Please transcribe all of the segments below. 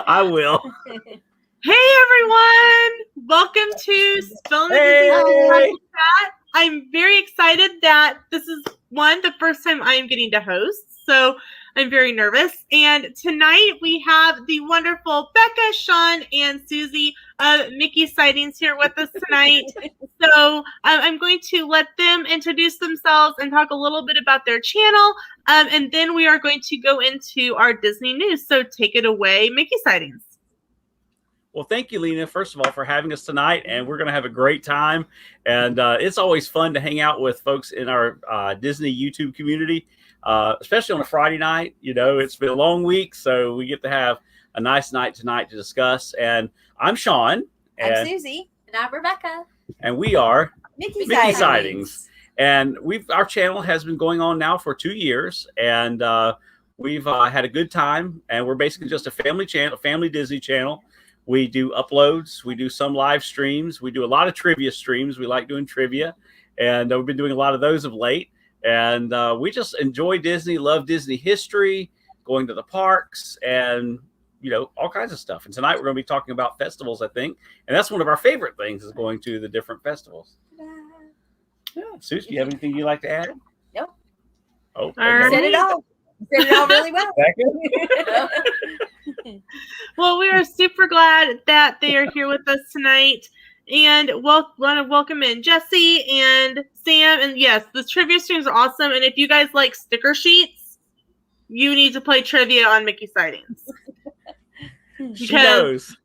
I will. Hey everyone! Welcome to Spillin The Disney Tea. I'm very excited that this is the first time I am getting to host, so I'm very nervous. And tonight we have the wonderful Becca, Sean, and Susie of Mickey Sightings here with us tonight. So I'm going to let them introduce themselves and talk a little bit about their channel, and then we are going to go into our Disney news. So take it away, Mickey Sightings. Well, thank you, Lena, first of all, for having us tonight. And we're going to have a great time. And it's always fun to hang out with folks in our Disney YouTube community, especially on a Friday night. You know, it's been a long week, so we get to have a nice night tonight to discuss. And I'm Sean. And I'm Susie. And I'm Rebecca. And we are Mickey Sightings. And our channel has been going on now for 2 years. And we've had a good time. And we're basically just a family channel, a family Disney channel. We do uploads. We do some live streams. We do a lot of trivia streams. We like doing trivia. And we've been doing a lot of those of late. And we just enjoy Disney, love Disney history, going to the parks, and, you know, all kinds of stuff. And tonight we're going to be talking about festivals, I think. And that's one of our favorite things, is going to the different festivals. Yeah. Susie, do you have anything you'd like to add? Nope. Oh, All right. You said it all. You said it all really well. Well, we are super glad that they are here with us tonight. And want to welcome in Jesse and Sam. And yes, the trivia streams are awesome. And if you guys like sticker sheets, you need to play trivia on Mickey Sightings. She knows.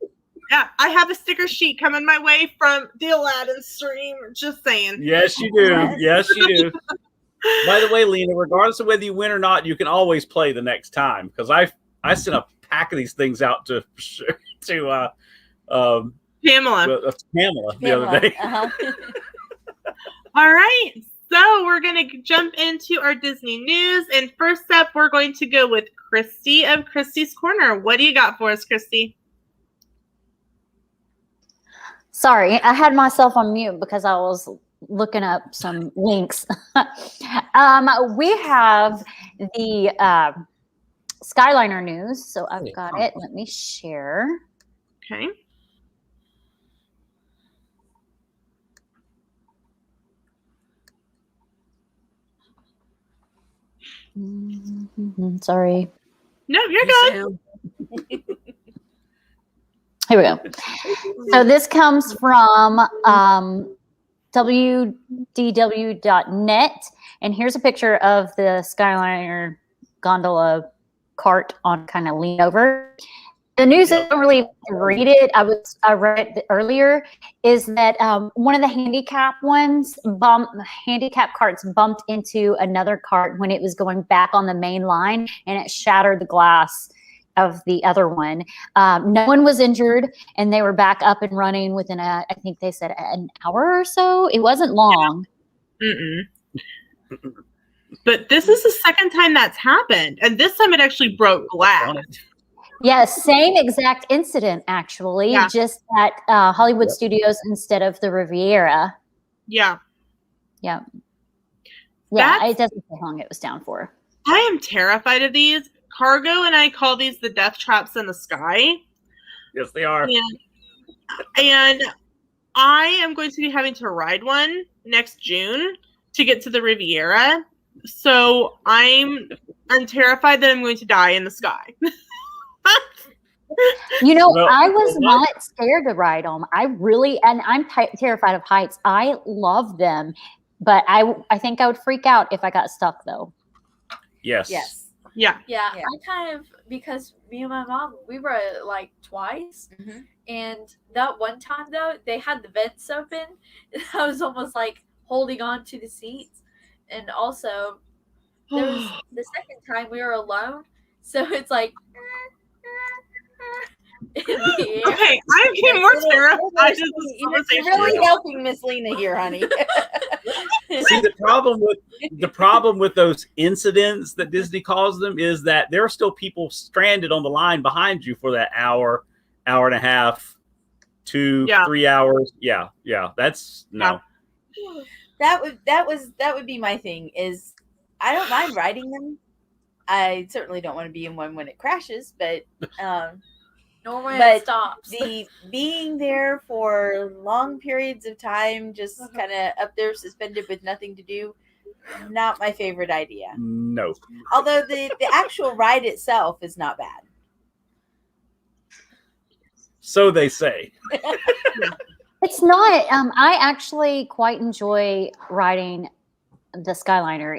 Yeah, I have a sticker sheet coming my way from the Aladdin stream. Just saying. Yes, you do. Yes, you do. By the way, Lena, regardless of whether you win or not, you can always play the next time, because I sent a pack of these things out to Pamela the other day. All right, so we're going to jump into our Disney news, and first up, we're going to go with Christy of Christy's Corner. What do you got for us, Christy? Sorry, I had myself on mute because I was looking up some links. We have the Skyliner news, so I've got it. Let me share. Okay. Sorry. No, you're good. Here we go. So this comes from wdw.net, and here's a picture of the Skyliner Gondola cart on kind of lean over. The news, I don't really read it. I read it earlier. Is that one of the handicap carts bumped into another cart when it was going back on the main line, and it shattered the glass of the other one. No one was injured, and they were back up and running within I think they said an hour or so. It wasn't long. But this is the second time that's happened, and this time it actually broke glass. Yeah, same exact incident, actually, just at Hollywood Studios instead of the Riviera. Yeah. Yeah. Yeah, it doesn't say how long it was down for. I am terrified of these. Cargo and I call these the death traps in the sky. Yes, they are. And I am going to be having to ride one next June to get to the Riviera. So I'm terrified that I'm going to die in the sky. You know, I was not scared to ride them. And I'm terrified of heights. I love them, but I think I would freak out if I got stuck, though. Yes. Yeah. I kind of, because me and my mom, we were like twice, and that one time though, they had the vents open, and I was almost like holding on to the seats, and also there was the second time we were alone, so it's like in the air. Okay, I'm getting more terrified. You're really helping Miss Lena here, honey. See, the problem with those incidents that Disney calls them is that there are still people stranded on the line behind you for that hour and a half, 2, 3 hours. Yeah. That's no. That would be my thing. Is I don't mind riding them. I certainly don't want to be in one when it crashes, but Normally But it stops. the being there for long periods of time, just kind of up there suspended with nothing to do, not my favorite idea. No. Although the actual ride itself is not bad. So they say. It's not. I actually quite enjoy riding the Skyliner.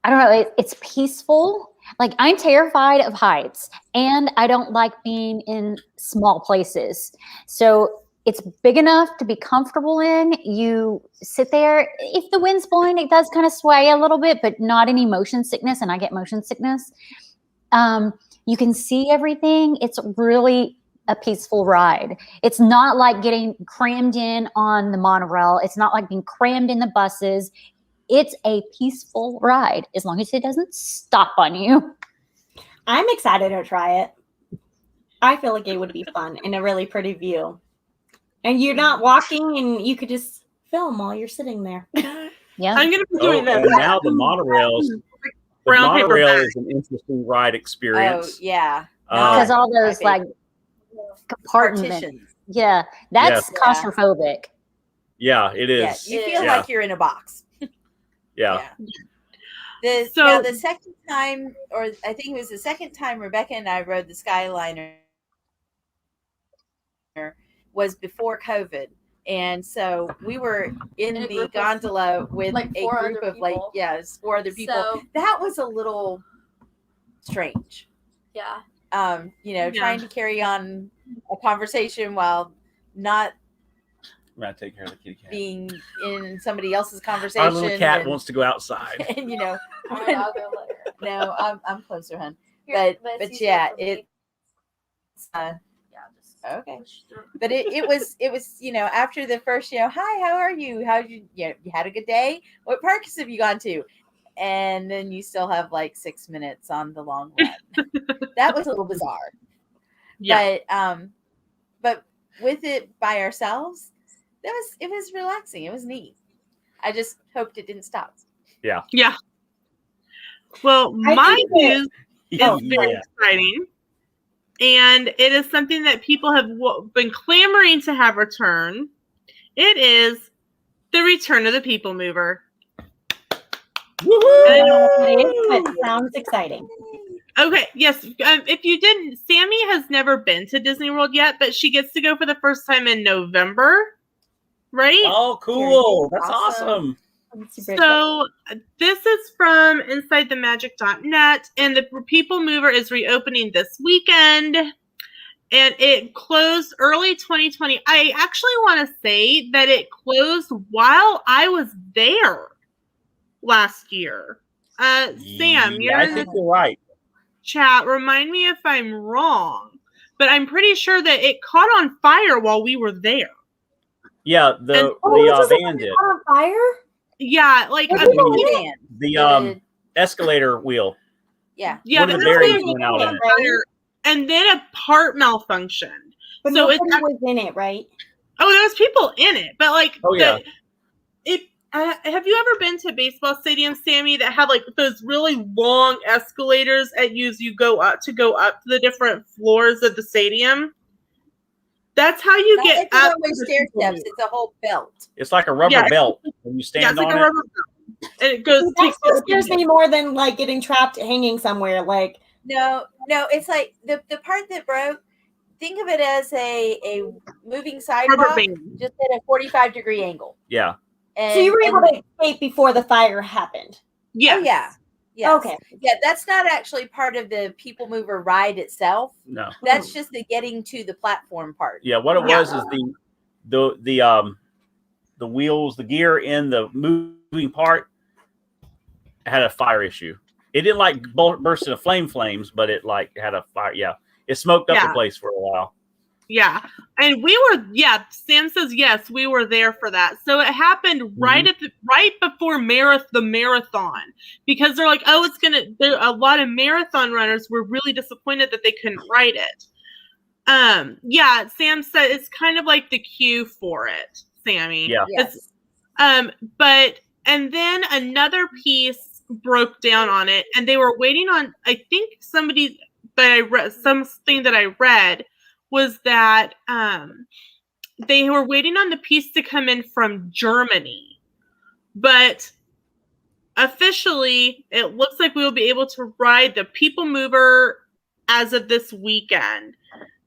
I don't know. It's peaceful. Like, I'm terrified of heights, and I don't like being in small places. So it's big enough to be comfortable in. You sit there. If the wind's blowing, it does kind of sway a little bit, but not any motion sickness. And I get motion sickness. You can see everything. It's really a peaceful ride. It's not like getting crammed in on the monorail. It's not like being crammed in the buses. It's a peaceful ride as long as it doesn't stop on you. I'm excited to try it. I feel like it would be fun and a really pretty view. And you're not walking, and you could just film while you're sitting there. Yeah. I'm going to be doing and this. now the monorails. The Brown paper monorail bag. is an interesting ride Oh, experience. yeah. Because all those my like compartments. Partitions. Yeah. That's Yes. claustrophobic. Yeah, it Yeah, is. you feel Yeah. like you're in a box. Yeah. The second time, or I think it was the second time Rebecca and I rode the Skyliner was before COVID. And so we were in In a the group of, gondola with like, a 4 group other of like, people. yeah, it's 4 other people. So, That was a little strange. yeah. Trying to carry on a conversation while not I'm going to take care of the kitty cat. being in somebody else's conversation. Our little cat and, wants to go outside. and All right, I'll go let her. no, I'm closer, hun. Here, But it's yeah, easier for me. it's Yeah, just okay. push through. But it was after the first hi, how are you? How you had a good day? What parks have you gone to? And then you still have like 6 minutes on the long run. That was a little bizarre. Yeah. But with it by ourselves, it was relaxing. It was neat. I just hoped it didn't stop. Yeah. Well, I my think that- news is very Yeah. exciting. And it is something that people have been clamoring to have return. It is the return of the People Mover. I don't know what it is, but it sounds exciting. Okay, yes. If you didn't, Sami has never been to Disney World yet, but she gets to go for the first time in November, right? Oh, cool. That's Awesome. awesome. It's super exciting. So this is from InsideTheMagic.net, and the People Mover is reopening this weekend, and it closed early 2020. I actually want to say that it closed while I was there last year. Sam, you're I in think the you're right. chat. Remind me if I'm wrong, but I'm pretty sure that it caught on fire while we were there. Yeah, And- the this is van did. on fire? Yeah, like What a- did you Man. The escalator wheel. Yeah. yeah, one of the this bearings thing went out in it. fire, and then a part malfunctioned. But So nobody it's- was in it, right? Oh, there was people in it, but like, Oh, yeah. have you ever been to a baseball stadium, Sami, that had like those really long escalators you go up to the different floors of the stadium? That's how you Not get like the up. one with to the stair People steps. Mover. It's a whole belt. It's like a rubber Yeah. belt when you Yeah, stand it's like on a it. rubber belt, and it goes. That takes still scares me more than like getting trapped hanging somewhere. Like, No, it's like the part that broke. Think of it as a moving rubber sidewalk, band. just at a 45-degree angle. Yeah. And, so you were able and- to escape before the fire happened. Yes. Oh yeah. Yes. Okay. Yeah, that's not actually part of the People Mover ride itself. No. That's just the getting to the platform part. Yeah, what it Yeah. was is the wheels, the gear in the moving part had a fire issue. It didn't like burst into flames, but it like had a fire. Yeah, it smoked up Yeah. the place for a while. Yeah. And we were, Sam says, yes, we were there for that. So it happened right before the marathon, because they're like, oh, a lot of marathon runners were really disappointed that they couldn't ride it. Yeah, Sam said it's kind of like the queue for it, Sami. Yeah. Yes. And then another piece broke down on it, and they were waiting on, I think but I read something that I read was that they were waiting on the piece to come in from Germany, but officially it looks like we will be able to ride the People Mover as of this weekend.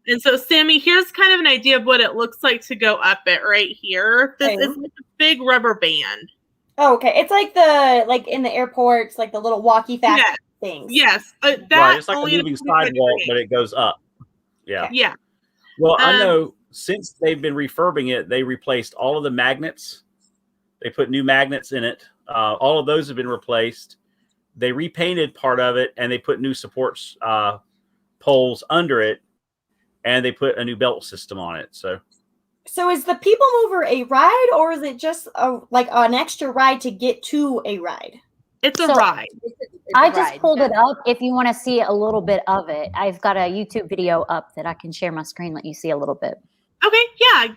And so, Sami, here's kind of an idea of what it looks like to go up it right here. This is like a big rubber band. Oh, okay. It's like in the airports, like the little walkie fast things. Yes. Right, it's like a moving sidewalk, but it goes up. Yeah. Yeah. Well, I know since they've been refurbing it, they replaced all of the magnets. They put new magnets in it. All of those have been replaced. They repainted part of it, and they put new supports poles under it, and they put a new belt system on it. So is the People Mover a ride, or is it just like an extra ride to get to a ride? It's a ride. I just pulled it up. If you want to see a little bit of it, I've got a YouTube video up that I can share my screen, let you see a little bit. Okay, yeah,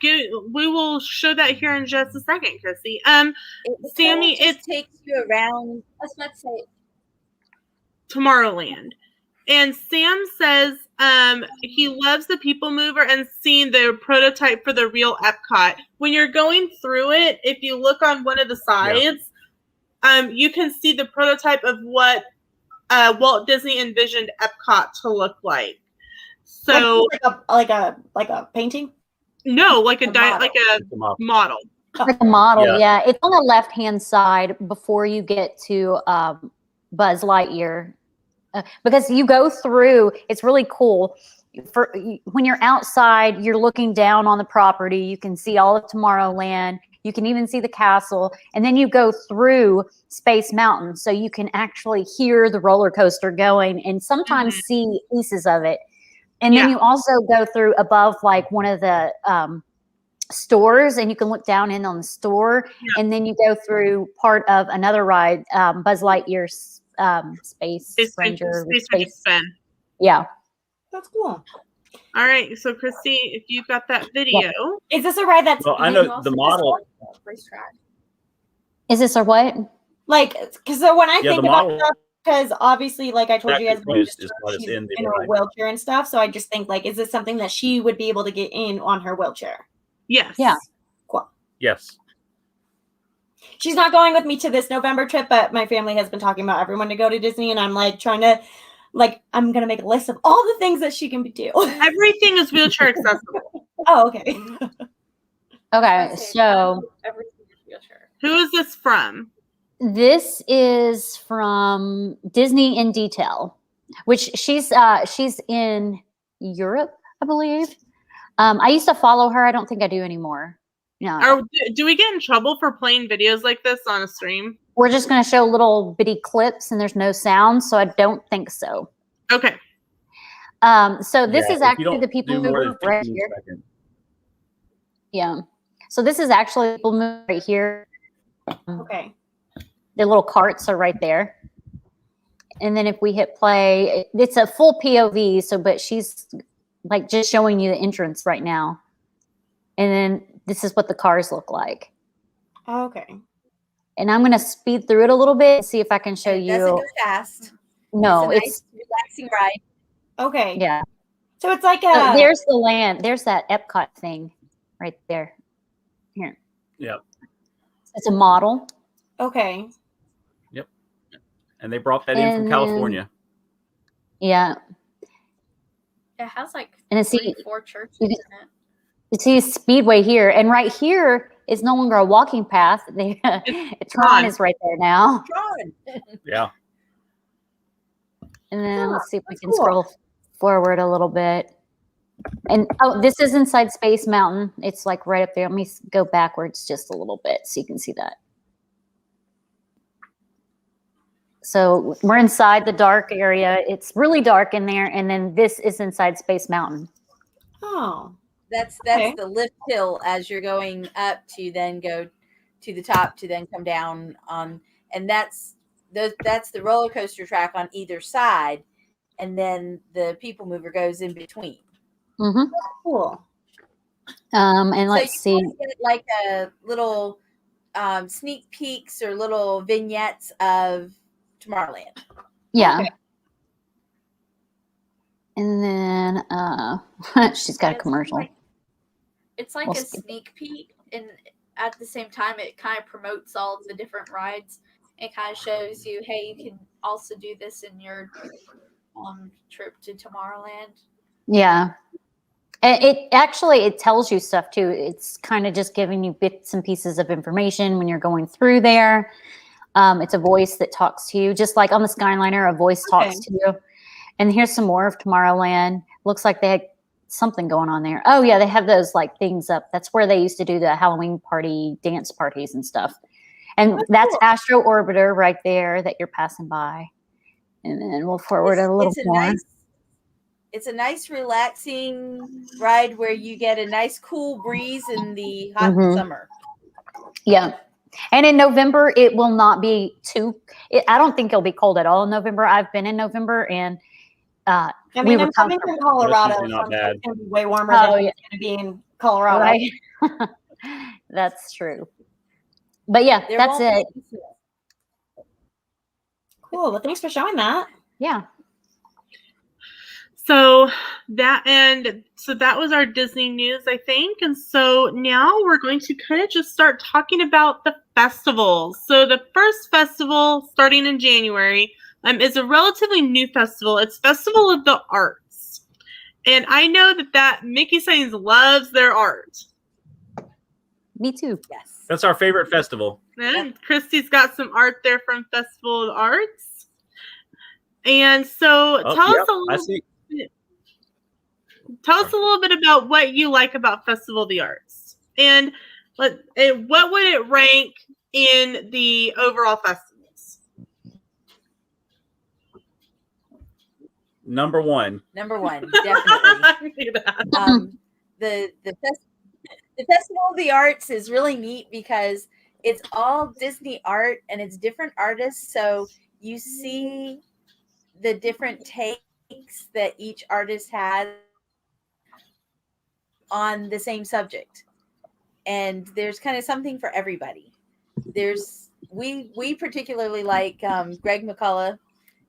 we will show that here in just a second, Christy. Sami, it takes you around. I was about to say Tomorrowland, and Sam says he loves the People Mover and seeing the prototype for the real Epcot. When you're going through it, if you look on one of the sides, you can see the prototype of what Walt Disney envisioned Epcot to look like. So, like a painting. No, like a model. Like a model, yeah. It's on the left-hand side before you get to Buzz Lightyear. Because you go through, it's really cool. When you're outside, you're looking down on the property. You can see all of Tomorrowland. You can even see the castle. And then you go through Space Mountain. So you can actually hear the roller coaster going and sometimes see pieces of it. And then you also go through above like one of the stores, and you can look down in on the store. Yeah. And then you go through part of another ride, Buzz Lightyear's Space Ranger. Space Spin. Yeah. That's cool. All right. So, Christy, if you've got that video. Is this a ride that's... Well, I know the model. Is this a what? Like, because when I think about stuff, because obviously, like I told you guys, she's in a wheelchair and stuff. So I just think, like, is this something that she would be able to get in on her wheelchair? Yes. Yeah. Cool. Yes. She's not going with me to this November trip, but my family has been talking about everyone to go to Disney, and I'm like trying to, like, I'm gonna make a list of all the things that she can do. Everything is wheelchair accessible. Oh, okay. Okay, so everything is wheelchair. Who is this from? This is from Disney in Detail, which she's in Europe, I believe. I used to follow her. I don't think I do anymore. No. Do we get in trouble for playing videos like this on a stream? We're just going to show little bitty clips, and there's no sound, so I don't think so. Okay. So this is actually the People Mover right here. Yeah. So this is actually People Mover right here. Okay. The little carts are right there. And then if we hit play, it's a full POV. So, but she's like just showing you the entrance right now. And then this is what the cars look like. Okay. And I'm going to speed through it a little bit and see if I can show you. It doesn't go fast. No, it's a nice, relaxing ride. Okay. Yeah. So it's like there's the land. There's that Epcot thing right there. Here. Yep. It's a model. Okay. Yep. And they brought that in from California. Yeah. It has like and four churches in it. You see Speedway here, and right here is no longer a walking path. Tron is right there now. Tron. Yeah. And then let's see if we can scroll forward a little bit. And this is inside Space Mountain. It's like right up there. Let me go backwards just a little bit so you can see that. So we're inside the dark area. It's really dark in there. And then this is inside Space Mountain. Oh. That's the lift hill as you're going up to then go to the top to then come down on, and that's the roller coaster track on either side, and then the People Mover goes in between. Mm-hmm. Cool. And let's see. Get like a little sneak peeks or little vignettes of Tomorrowland. Yeah. And then she's got a commercial. It's like We'll a skip sneak peek, and at the same time, it kind of promotes all of the different rides. It kind of shows you, hey, you can also do this in your trip to Tomorrowland. Yeah. And it tells you stuff too. It's kind of just giving you bits and pieces of information when you're going through there. It's a voice that talks to you, just like on the Skyliner, a voice talks to you. And here's some more of Tomorrowland. Looks like they had something going on there. Oh yeah, they have those like things up. That's where they used to do the Halloween party, dance parties and stuff. And that's cool. Astro Orbiter right there that you're passing by. And then we'll forward a little more. It's a nice, relaxing ride where you get a nice, cool breeze in the hot summer. Yeah. And in November, it will not be I don't think it'll be cold at all in November. I've been in November, and I mean, I'm coming from Colorado, so not bad. It's going to be way warmer than it's going to be in Colorado. Right? That's true. But yeah, that's it. Cool. Well, thanks for showing that. Yeah. So that was our Disney news, I think. And so now we're going to kind of just start talking about the festivals. So the first festival starting in January is a relatively new festival. It's Festival of the Arts. And I know that Mickey Sightings loves their art. Me too. Yes. That's our favorite festival. And Christy's got some art there from Festival of the Arts. And so tell us a little bit about what you like about Festival of the Arts. And what would it rank in the overall festivals? Number one, definitely. The Festival of the Arts is really neat because it's all Disney art and it's different artists. So you see the different takes that each artist has on the same subject. And there's kind of something for everybody. We particularly like Greg McCullough.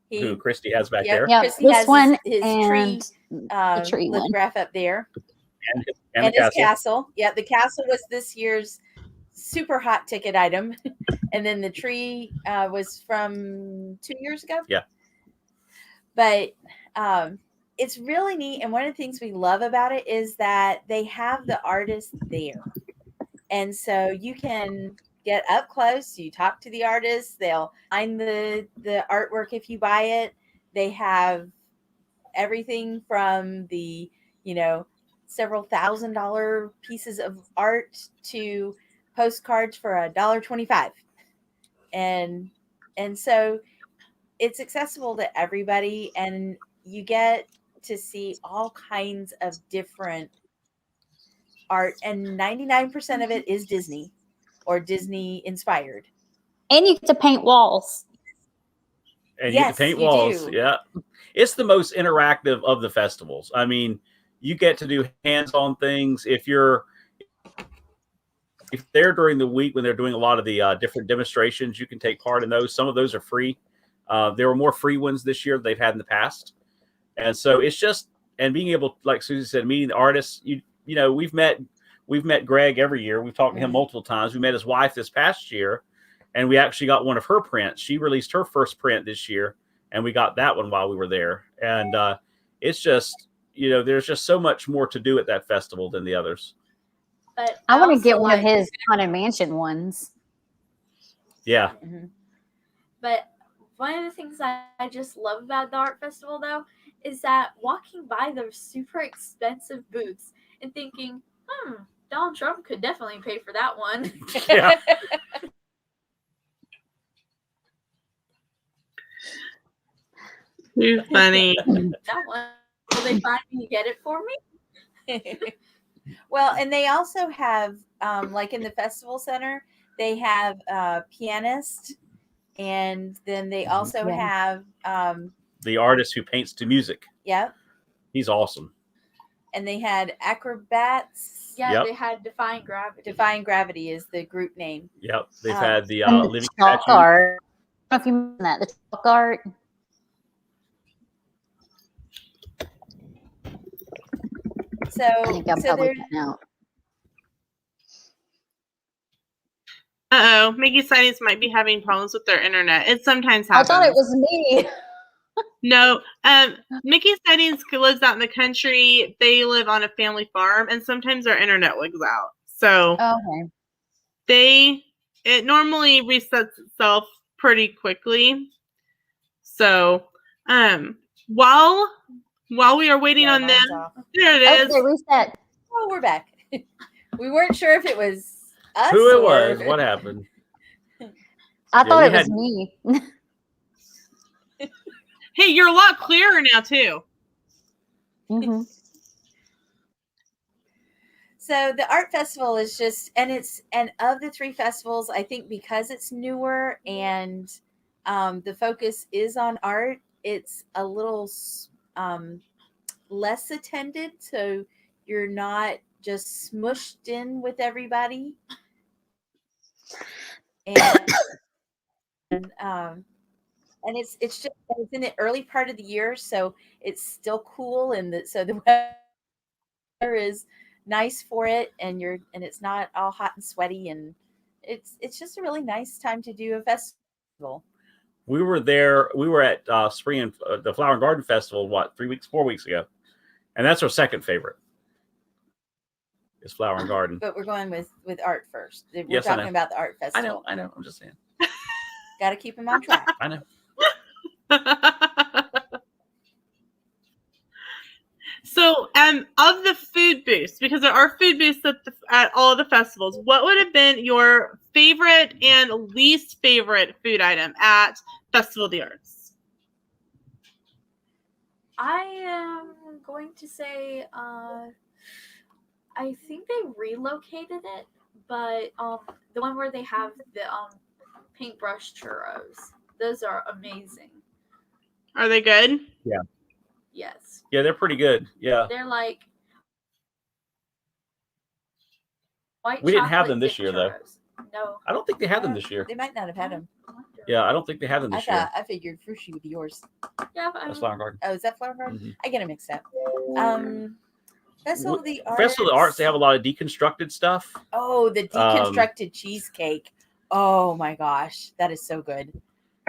Who Christy has back there. Yeah, Christy this has one his and the tree lithograph up there. And his castle. Yeah, the castle was this year's super hot ticket item. And then the tree was from 2 years ago. Yeah. But it's really neat. And one of the things we love about it is that they have the artist there. And so you can get up close. You talk to the artists. They'll sign the artwork if you buy it. They have everything from the, several $1,000 pieces of art to postcards for $1.25. And so it's accessible to everybody, and you get to see all kinds of different art, and 99% of it is Disney or Disney inspired. And you get to paint walls. And you get to paint walls. Yeah. It's the most interactive of the festivals. I mean, you get to do hands-on things. If they're during the week when they're doing a lot of the different demonstrations, you can take part in those. Some of those are free. There were more free ones this year than they've had in the past. And so it's just, and being able, like Susie said, meeting the artists, we've met Greg every year. We've talked to him multiple times. We met his wife this past year, and we actually got one of her prints. She released her first print this year, and we got that one while we were there. And it's just, there's just so much more to do at that festival than the others. But I want to get one of his Haunted Mansion ones. Yeah. Mm-hmm. But one of the things I just love about the art festival, though, is that walking by those super expensive booths and thinking, Donald Trump could definitely pay for that one. Yeah. Too funny. That one. Will they finally get it for me? Well, and they also have, like in the festival center, they have a pianist, and then they also have the artist who paints to music. Yep. He's awesome. And they had acrobats. Yeah, They had Defying Gravity. Defying Gravity is the group name. Yep. They've had the living chalk statue. art. I don't know if you mean that. The chalk art. So, I think I'm so probably there, cutting out. Uh-oh. Mickey Sightings might be having problems with their internet. It sometimes I happens. thought it was me. No. Mickey Sightings lives out in the country. They live on a family farm, and sometimes their internet wigs out. So Okay. it normally resets itself pretty quickly. So while we are waiting Yeah, on them, mine's off. there it Oh, is. they reset. Oh, we're back. We weren't sure if it was us Who it or was? What happened? I thought we it was had- me. Hey, you're a lot clearer now too. hmm So the art festival is just, and of the 3 festivals, I think because it's newer and the focus is on art, it's a little less attended. So you're not just smushed in with everybody. And it's just it's in the early part of the year, so it's still cool, and so the weather is nice for it, and it's not all hot and sweaty, and it's just a really nice time to do a festival. We were there. We were at Spring and the Flower and Garden Festival. 4 weeks ago, and that's our second favorite. Is Flower and Garden. But we're going with art first. We're Yes, I talking know. about the art festival. I know. I'm just saying. Got to keep them on track. I know. So, of the food booths, because there are food booths at all the festivals, what would have been your favorite and least favorite food item at Festival of the Arts? I am going to say, I think they relocated it, but the one where they have the paintbrush churros, those are amazing. Are they good? Yeah. Yes. Yeah, they're pretty good. Yeah. They're like white. We didn't have chocolate them this dipped year, though. churros. No. I don't think they had them this year. They might not have had them. Yeah, I don't think they had them this year. I figured Frushi would be yours. Yeah, but That's Flower and Garden. Oh, is that Flower Garden? Mhm. I get them mixed up. Festival of the Arts. Festival of the Arts, they have a lot of deconstructed stuff. Oh, the deconstructed cheesecake. Oh my gosh, that is so good.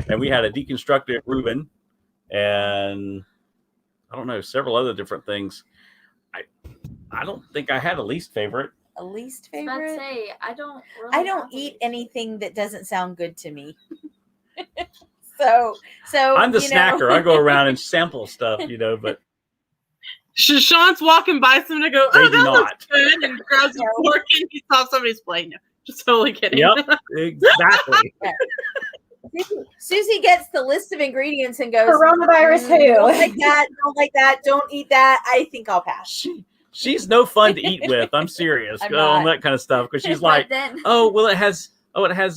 And we had a deconstructed Reuben, and I don't know, several other different things. I don't think I had a least favorite. A least I was about to favorite? say, I don't I don't have a eat least anything that doesn't sound good to me. so I'm the snacker. I go around and sample stuff, but Sean's walking by someone to go, They oh, do that not. looks good, and grabs a fork and he saw somebody's plate. No, just totally kidding. Yep, exactly. Susie gets the list of ingredients and goes, Coronavirus who? Don't like that, don't like that, don't eat that. I think I'll pass. She's no fun to eat with. I'm serious I'm on not. that kind of stuff because she's But like, then, it has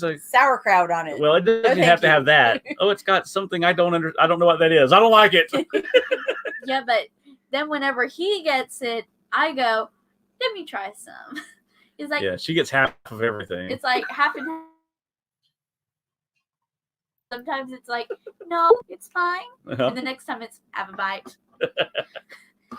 a. Sauerkraut on it. Well, it doesn't thank have to you. have that. Oh, it's got something I don't know what that is. I don't like it. yeah, but then whenever he gets it, I go, let me try some. It's like Yeah, she gets half of everything. it's like half and half. Sometimes it's like, no, it's fine. Uh-huh. And the next time it's have a bite.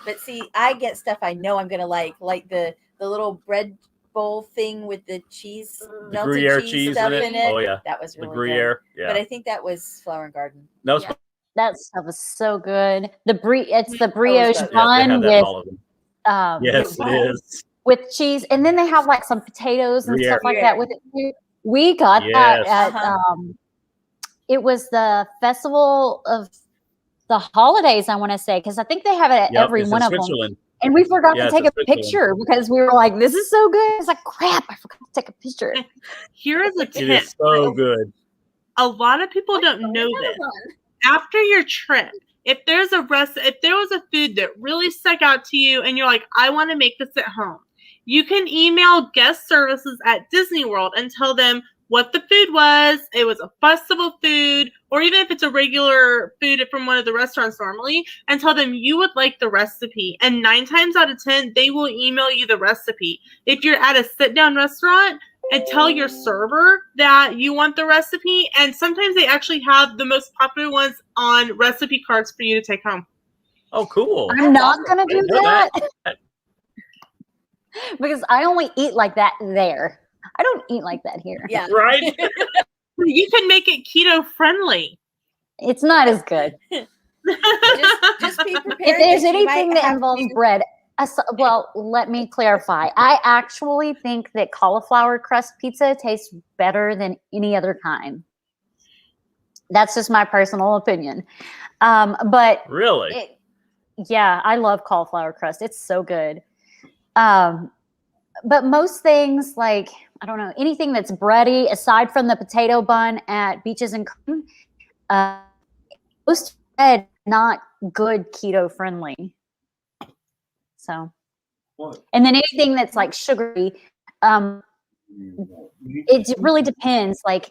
But see, I get stuff I know I'm gonna like the little bread bowl thing with the cheese, The melted Gruyere cheese cheese stuff in it. Oh yeah, That was the really Gruyere. good. Yeah, But I think that was Flower and Garden. that was Yeah. That stuff is so good. It's the brioche good. yeah, they bun have that in all of them. Yes, with, it is. with cheese, and then they have like some potatoes and Gruyere. stuff like that with it too. We got that Yes. at Uh-huh. it was the festival of the holidays, I want to say, because I think they have it at Yep, every it's one in of them. Switzerland. And we forgot Yeah, to it's take in a Switzerland. picture because we were like, "This is so good." It's like, crap, I forgot to take a picture. Here is a It tip. is so good. A lot of people don't know this. After your trip, if there was a food that really stuck out to you and you're like, I want to make this at home, you can email guest services at Disney World and tell them what the food was. It was a festival food, or even if it's a regular food from one of the restaurants normally, and tell them you would like the recipe. And 9 times out of 10, they will email you the recipe. If you're at a sit-down restaurant, and tell your server that you want the recipe, and sometimes they actually have the most popular ones on recipe cards for you to take home. Oh, cool. I'm not gonna I do didn't know that. that. because I only eat like that there. I don't eat like that here. Yeah. Right? You can make it keto friendly. It's not as good. Just be prepared. If there's that you anything might that have involves to- bread, well, let me clarify. I actually think that cauliflower crust pizza tastes better than any other kind. That's just my personal opinion. But Really? yeah, I love cauliflower crust. It's so good. But most things, like, I don't know, anything that's bready, aside from the potato bun at Beaches and Cream, most bread not good keto friendly. So, and then anything that's like sugary, it really depends. Like,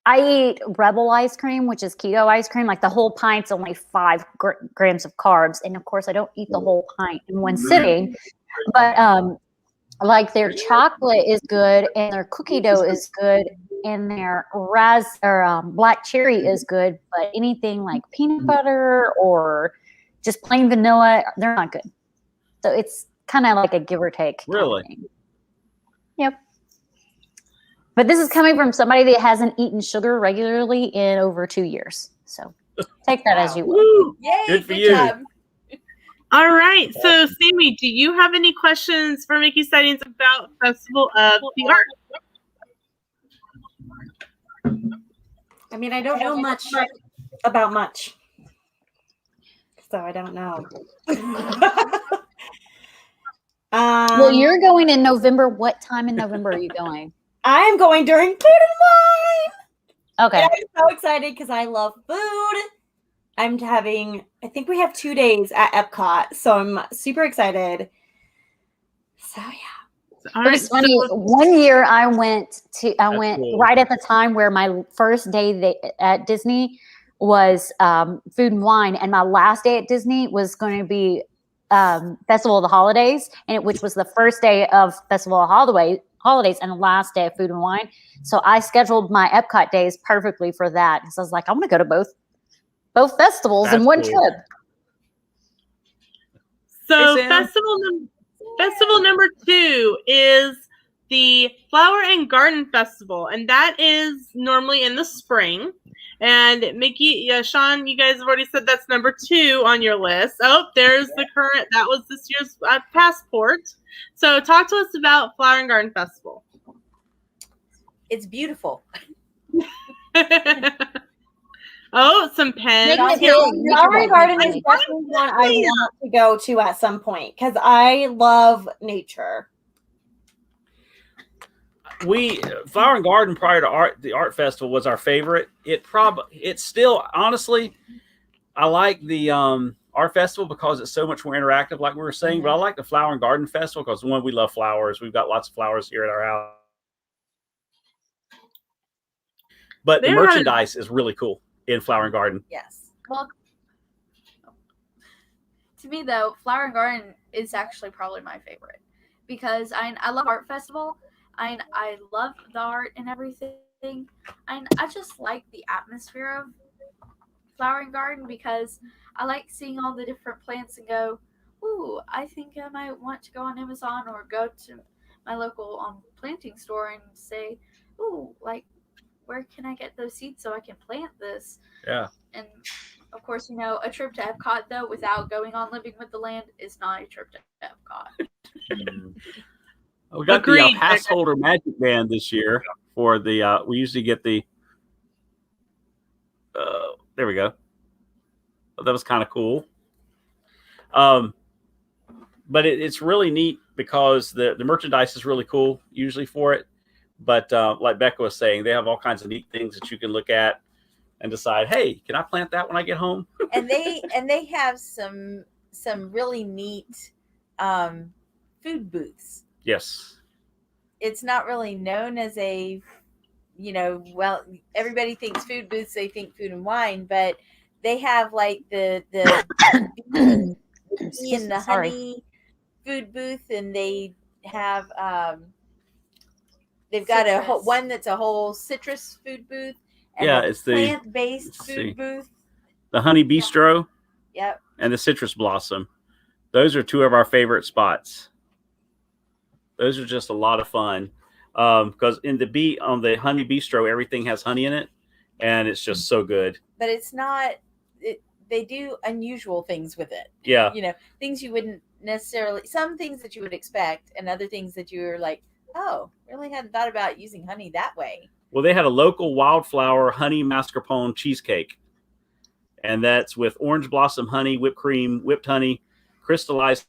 I eat Rebel ice cream, which is keto ice cream. Like, the whole pint's only 5 grams of carbs, and of course, I don't eat the whole pint in one sitting. But like, their chocolate is good, and their cookie dough is good, and their black cherry is good. But anything like peanut butter or just plain vanilla, they're not good. So it's kind of like a give or take. Really? Kind of thing. Yep. But this is coming from somebody that hasn't eaten sugar regularly in over 2 years. So take that as you will. Woo! Yay, Good for you. job. All right. So, Sami, do you have any questions for Mickey Sightings about Festival of the Arts? I mean, I don't know much about much. So I don't know. Well, you're going in November. What time in November are you going? I am going during Food and Wine. Okay. And I'm so excited because I love food. I'm having, I think we have 2 days at Epcot, so I'm super excited. So yeah. All It right. was funny. One year I went cool. right at the time where my first day at Disney was Food and Wine, and my last day at Disney was going to be Festival of the Holidays, which was the first day of Festival of Holidays and the last day of Food and Wine. So I scheduled my Epcot days perfectly for that because I was like, I want to go to both festivals in That's one cool. trip. So Hey, Sam. festival number 2 is the Flower and Garden Festival, and that is normally in the spring. And Mickey, Sean, you guys have already said that's number 2 on your list. Oh, there's the current. That was this year's passport. So talk to us about Flower and Garden Festival. It's beautiful. Oh, some pens. Make it here. big. Flower Garden is Make definitely one I want to go to at some point because I love nature. Flower and Garden prior to the art festival was our favorite. It's still, honestly, I like the art festival because it's so much more interactive, like we were saying. But I like the Flower and Garden Festival because, one, we love flowers. We've got lots of flowers here at our house. But the merchandise is really cool in Flower and Garden. Yes. Well, to me though, Flower and Garden is actually probably my favorite because I love art festival. I love the art and everything. I just like the atmosphere of Flower and Garden because I like seeing all the different plants and go, ooh, I think I might want to go on Amazon or go to my local planting store and say, ooh, like, where can I get those seeds so I can plant this? Yeah. And of course, a trip to Epcot though, without going on Living with the Land, is not a trip to Epcot. We got Agreed. the pass holder magic band this year for the. We usually get the. There we go. That was kind of cool. But it's really neat because the merchandise is really cool usually for it. But like Becca was saying, they have all kinds of neat things that you can look at and decide, hey, can I plant that when I get home? And they have some really neat food booths. Yes. It's not really known as a, well, everybody thinks food booths, they think Food and Wine, but they have like the bee and the honey food booth, and they have they've got Citrus. one that's a whole citrus food booth. And Yeah, a it's the plant-based let's food see. booth. The Honey Bistro Yep. and the Citrus Blossom. Those are two of our favorite spots. Those are just a lot of fun. Because on the Honey Bistro, everything has honey in it, and it's just so good. But it's not. They do unusual things with it. Yeah. You know, things you wouldn't necessarily. Some things that you would expect, and other things that you were like, oh, really hadn't thought about using honey that way. Well, they had a local wildflower honey mascarpone cheesecake, and that's with orange blossom honey, whipped cream, whipped honey, crystallized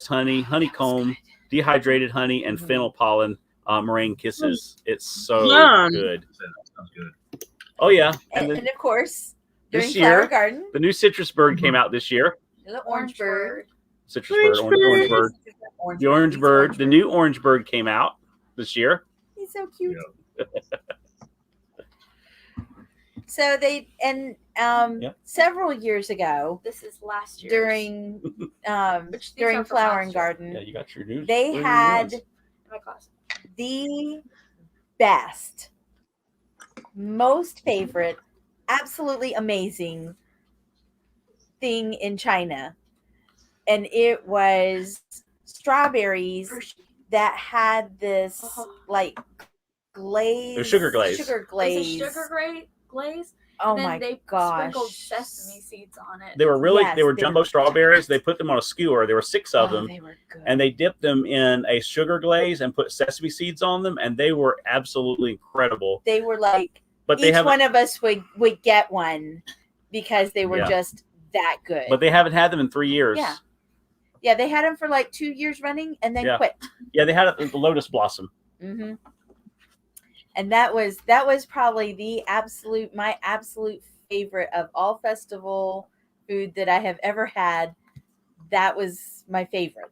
honey, honeycomb, dehydrated honey, and fennel pollen meringue kisses. It's so good. Sounds good. Oh yeah, And of course, during this Flower year, Garden, the new citrus bird came out this year. the orange bird. Citrus bird, orange bird. The orange He's bird, the new orange bird came out this year. He's so cute. Yeah. So they several years ago This is last year. during Which these during are from Flower last and year. Garden, Yeah, you got your news. they your had news. My class. the best, most favorite, absolutely amazing thing in China, and it was strawberries that had this like glaze, They're sugar glaze. sugar It's glaze. a sugar glaze. Oh and then my they gosh! sprinkled sesame seeds on it. They were really Yes, they were they jumbo were strawberries. They put them on a skewer. There were 6 of them. They were good. And they dipped them in a sugar glaze and put sesame seeds on them, and they were absolutely incredible. They were like But they each haven't. one of us would get one because they were Yeah. just that good. But they haven't had them in 3 years. Yeah. Yeah, they had them for like 2 years running and then Yeah. quit. Yeah, they had it at the Lotus Blossom. hmm And that was probably my absolute favorite of all festival food that I have ever had. That was my favorite.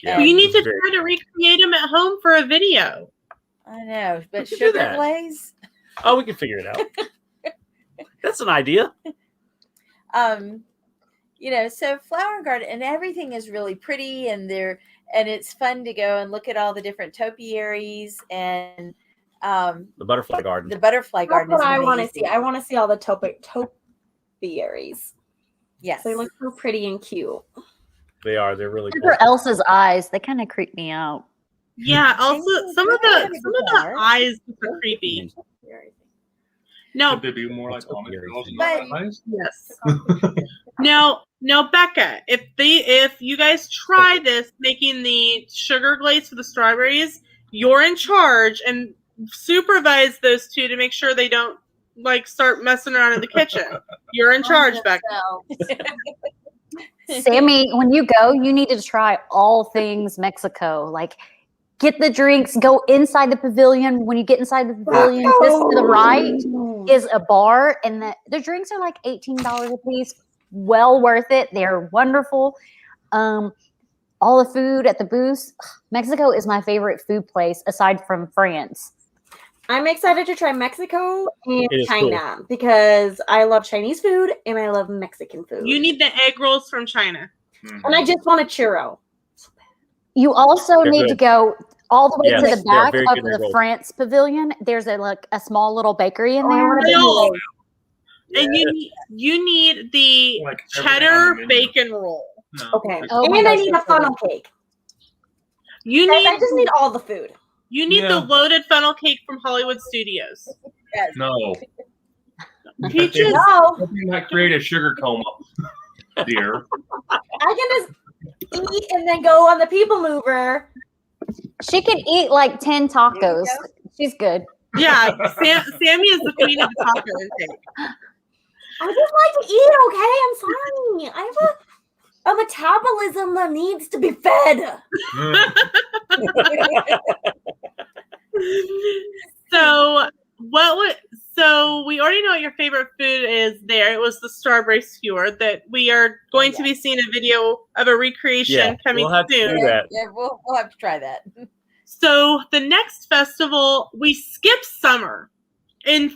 Yeah, You need it was to very- try to recreate them at home for a video. I know, but We can do sugar that. glaze. Oh, we can figure it out. That's an idea. So Flower Garden and everything is really pretty, and it's fun to go and look at all the different topiaries and The Butterfly Garden. the butterfly That's garden. what is I want to amazing. see. I want to see all the topiaries. Yes, They look so pretty and cute. They are. They're really cool. For Elsa's eyes, they kind of creep me out. Yeah. Also, They some of they're the bizarre. eyes are creepy. No. Could they be more like almond girls and But- butterflies? Yes. No, Becca. If you guys try this, making the sugar glaze for the strawberries, you're in charge and supervise those two to make sure they don't like start messing around in the kitchen. You're in charge, Becca. Sammy, when you go, you need to try all things Mexico. Like, get the drinks, go inside the pavilion. When you get inside the pavilion, just to the right is a bar, and the drinks are like $18 a piece. Well worth it. They're wonderful. All the food at the booths. Mexico is my favorite food place aside from France. I'm excited to try Mexico and It is China because I love Chinese food and I love Mexican food. You need the egg rolls from China. and I just want a churro. You also They're need good. to go all the way Yes, to the they're back very of good the rolls. France pavilion. There's a small little bakery in Oh, I there. wanna No. be- And you need the Like everything on cheddar the menu. bacon roll. No. Okay. Oh my and I gosh, need a that's so funnel cake. You I need just need all the food. the Yeah. loaded funnel cake from Hollywood Studios. No. Peaches. No, You might create a sugar coma, dear. I can just eat and then go on the people mover. She could eat like 10 tacos. She's good. Yeah, Sammy is the queen of the taco intake. I just like to eat, okay? I'm sorry. I have a metabolism that needs to be fed. So we already know what your favorite food is there. It was the strawberry skewer that we are going to be seeing a video of a recreation Yeah, coming we'll have to soon. do that. Yeah, we'll have to try that. So the next festival, we skip summer in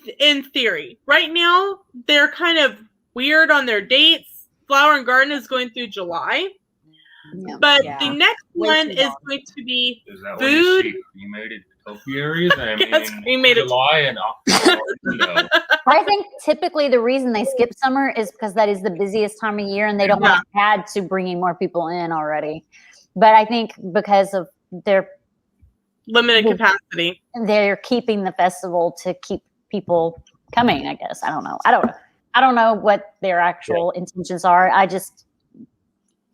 theory. Right now, they're kind of weird on their dates. Flower and Garden is going through July. Yeah. But Yeah. the next Way one too is long. going to be Is that Food. what you see? Cremated topiaries? I mean, Yes, cremated- July and October. I think typically the reason they skip summer is because that is the busiest time of year and they don't want to add to bringing more people in already. But I think because of their Limited Well, capacity. they're keeping the festival to keep people coming, I guess. I don't know. I don't know what their actual intentions are. I just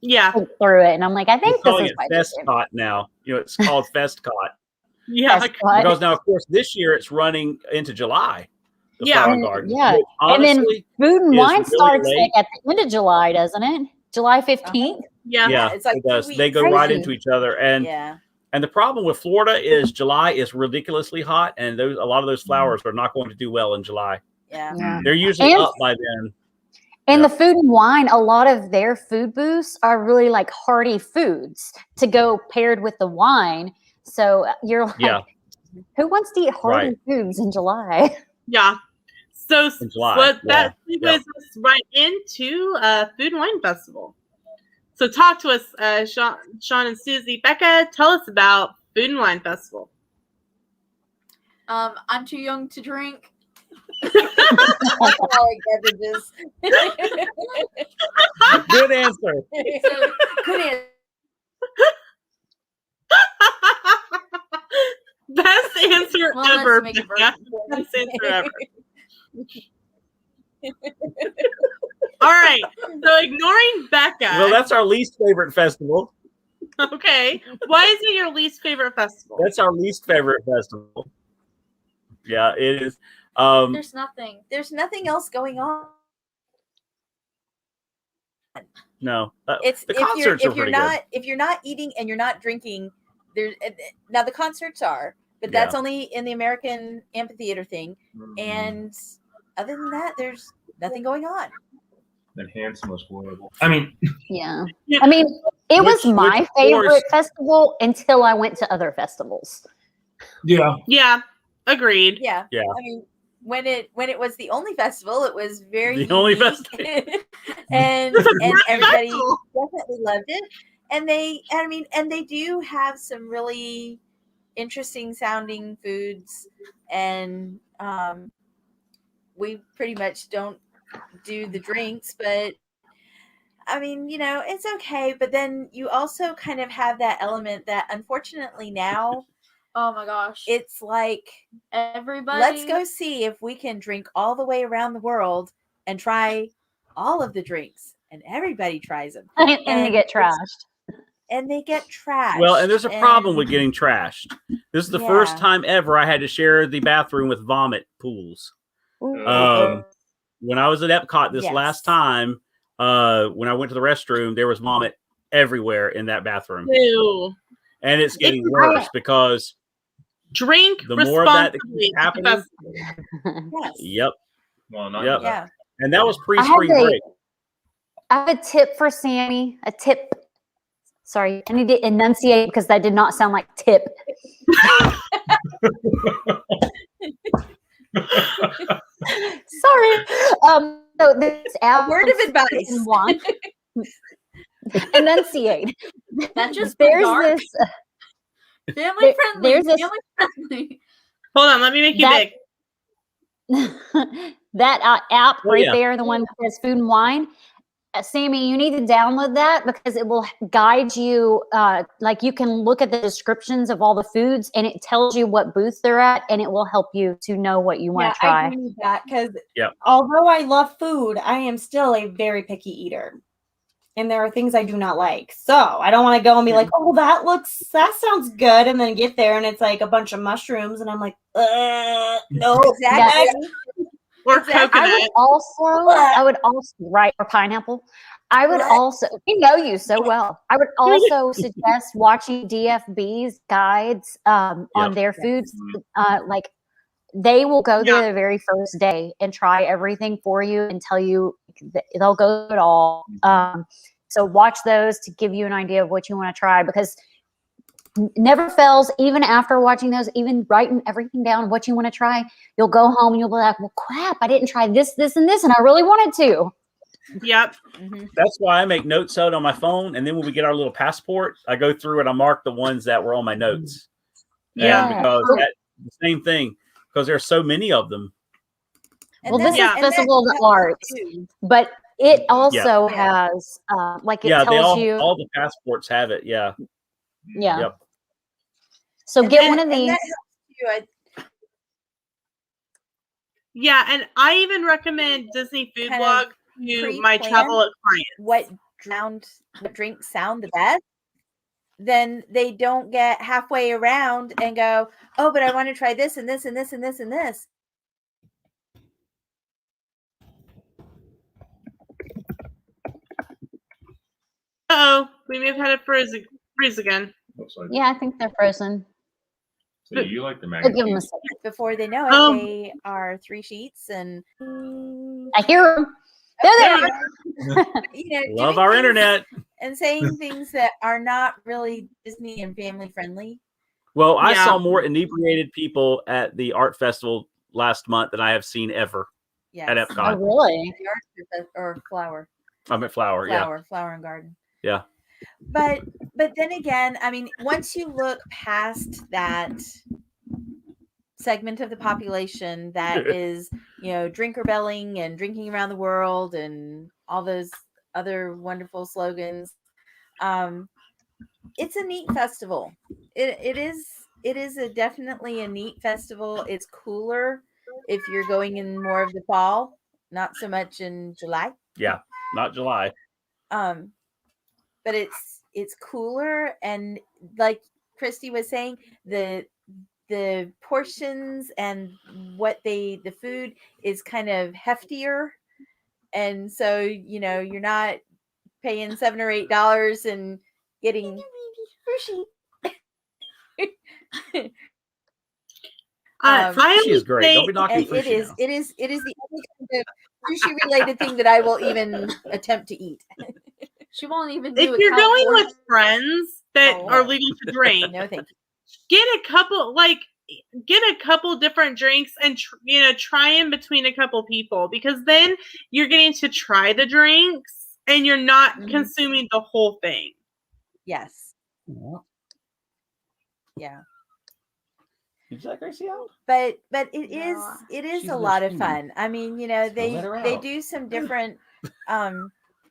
Yeah. looked through it and I'm like, I We're think this calling is it why they're doing Festcot now. It's called Festcot Yeah. Festcot. because now, of course, this year it's running into July. The Yeah. Flower And- Garden. yeah. Which, And then honestly, Food and is Wine really starts late. like at the end of July, doesn't it? July 15th. Yeah. yeah, it's like it does. 2 They weeks. go right Crazy. into each other, and Yeah. the problem with Florida is July is ridiculously hot, and a lot of those flowers are not going to do well in July. Yeah. Yeah. They're usually And- up by then. And Yeah. the Food and Wine, a lot of their food booths are really like hearty foods to go paired with the wine. So you're like, Yeah. who wants to eat hearty Right. foods in July? Yeah. So In July, what that yeah, segues us right into Food and Wine Festival. So talk to us, Sean and Susie. Becca, tell us about Food and Wine Festival. I'm too young to drink. Alcoholic beverages. Good answer. So, good answer. Best answer Well, let's ever. make it Becca. vertical. Best answer ever. All right. So ignoring Becca. Well, that's our least favorite festival. Okay. Why is it your least favorite festival? That's our least favorite festival. Yeah, it is. There's nothing. There's nothing else going on. No, It's the concerts are pretty good. if you're not eating and you're not drinking, there's now the concerts are, but that's only in the American amphitheater thing. And other than that, there's nothing going on. That Hanson was horrible. I mean, Yeah. I mean, it was Which, my of favorite course- festival until I went to other festivals. yeah. Yeah. Agreed. Yeah. Yeah. I mean, when it was the only festival, it was very The only unique. festival. and It's a and great everybody festival. definitely loved it. And they do have some really interesting sounding foods, and we pretty much don't do the drinks, but I mean, it's okay. But then you also kind of have that element that unfortunately now Oh my gosh. it's like, Everybody. let's go see if we can drink all the way around the world and try all of the drinks. And everybody tries them. And they And get it's- trashed. And they get trashed. Well, and there's a problem and- with getting trashed. This is the first Yeah. time ever I had to share the bathroom with vomit pools. Ooh. When I was at Epcot this Yes. last time, when I went to the restroom, there was vomit everywhere in that bathroom, Ew. and it's getting It's- worse because Drink the more of that that responsibly. keeps happening. Yes. Yep, Well, not Yep. Yeah. and that was I have pre-spring a- break. I have a tip for Sammy. A tip. Sorry, I need to enunciate because that did not sound like tip. Sorry. So this app Word of advice. and one. Enunciate. That just There's dark. this. Family friendly. there's this- Family friendly. Hold on. Let me make you That- big. that app Oh, right yeah. there, the one that says Food and Wine. Sammy, you need to download that because it will guide you. Like you can look at the descriptions of all the foods and it tells you what booth they're at and it will help you to know what you want to try. I agree with that because Yep. although I love food, I am still a very picky eater. And there are things I do not like. So I don't want to go and be like, oh, that sounds good. And then get there and it's like a bunch of mushrooms. And I'm like, no. Exactly. Or Exactly. coconut. I would also, right, or pineapple. I would What? also, we know you so well. I would also suggest watching DFB's guides on Yep. their foods. Like they will go there Yeah. the very first day and try everything for you and tell you they'll go through it all. So watch those to give you an idea of what you want to try because never fails, even after watching those, even writing everything down, what you want to try, you'll go home and you'll be like, well, crap, I didn't try this, this, and this, and I really wanted to. Yep. That's why I make notes out on my phone, and then when we get our little passport, I go through and I mark the ones that were on my notes. Yeah. And because the same thing, because there's so many of them. And Well, that's- this Yeah. is and that Festival of the happens Arts, too. but it also Yeah. has, like it Yeah, tells you, all the passports have it. Yeah. yeah. Yep. So And get that- one of and these. that helps too. Yeah, and I even recommend Disney Food Kind Blog of to my pre-plan travel clients. what drinks sound the best, then they don't get halfway around and go, oh, but I want to try this and this and this and this and this. Uh-oh, we may have had it freeze again. Looks like. Yeah, I think they're frozen. So you like the mac I'll and give them a cheese? second. Before they know it, Oh. they are 3 sheets and I hear them. They're There there. we go. Love doing our things internet. and saying things that are not really Disney and family friendly. Well, I Yeah. saw more inebriated people at the art festival last month than I have seen ever Yes. at Oh, Epcot. really? The art or flower. I'm at Flower. Flower and garden. Yeah. But then again, I mean, once you look past that segment of the population that is, drinker belling and drinking around the world and all those other wonderful slogans, it's a neat festival. It is definitely a neat festival. It's cooler if you're going in more of the fall, not so much in July. Yeah. Not July. But it's cooler, and like Christy was saying, the portions and the food is kind of heftier, and so you're not paying $7 or $8 and getting I She is great. say- Don't be knocking and Frushi now. it is the only kind of sushi related thing that I will even attempt to eat. She won't even do if a you're going California. with friends that Oh. are legal to drink, No, thank you. get a couple different drinks and try in between a couple people, because then you're getting to try the drinks and you're not Mhm. consuming the whole thing. Yes. Yeah. Is that Gracie out? But it No. is She's a in lot there of screaming. fun. I mean, Let her they out. do some different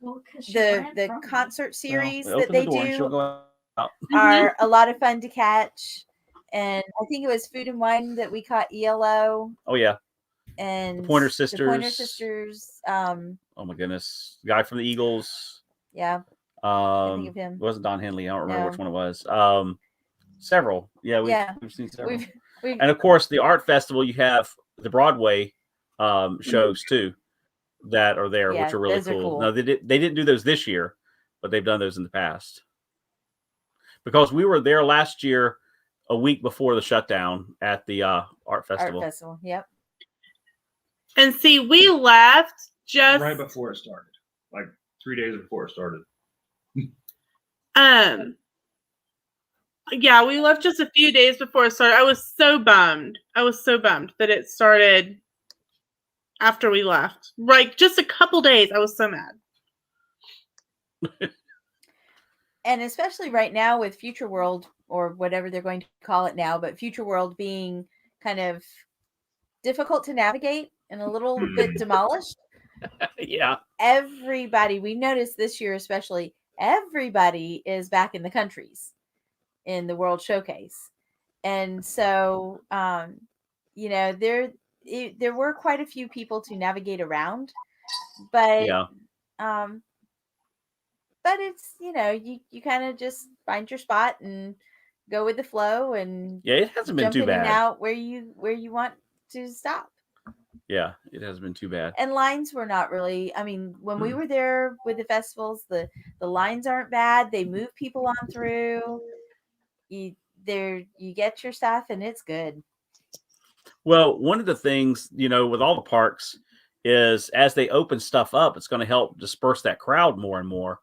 Well, 'cause she ran the from me. concert series Well, that open they the door and she'll do go out. are a lot of fun to catch. And I think it was Food and Wine that we caught ELO Oh yeah. and Pointer The Pointer Sisters. Sisters. Oh my goodness. Guy from the Eagles. Yeah. Can't think of him. It wasn't Don Henley. I don't remember No. which one it was. Several. Yeah, we've seen several. We've And of course, the art festival, you have the Broadway shows too that are there, Yeah, which are really those are cool. cool. No, they didn't do those this year, but they've done those in the past. Because we were there last year, a week before the shutdown at the art festival. Art Festival. Yep. And see, we left just Right before it started, like 3 days before it started. Yeah, we left just a few days before it started. I was so bummed that it started after we left. Like just a couple days. I was so mad. And especially right now with Future World, or whatever they're going to call it now, but Future World being kind of difficult to navigate and a little bit demolished. Yeah. Everybody, we noticed this year especially, everybody is back in the countries in the World Showcase. And so there were quite a few people to navigate around, but Yeah. but it's you kind of just find your spot and go with the flow and Yeah, it hasn't been jump too in and bad. out where you want to stop. Yeah, it hasn't been too bad. And lines were not really, I mean, when we were there with the festivals, the lines aren't bad. They move people on through. You get your stuff and it's good. Well, one of the things, with all the parks is as they open stuff up, it's going to help disperse that crowd more and more.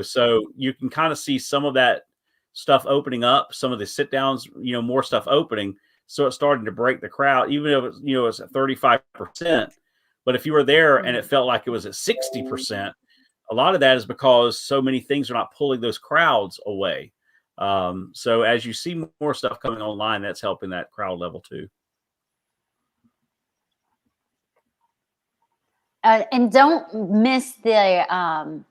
So you can kind of see some of that stuff opening up, some of the sit downs, more stuff opening. So it's starting to break the crowd, even if it's at 35%. But if you were there and it felt like it was at 60%, a lot of that is because so many things are not pulling those crowds away. So as you see more stuff coming online, that's helping that crowd level too. And don't miss the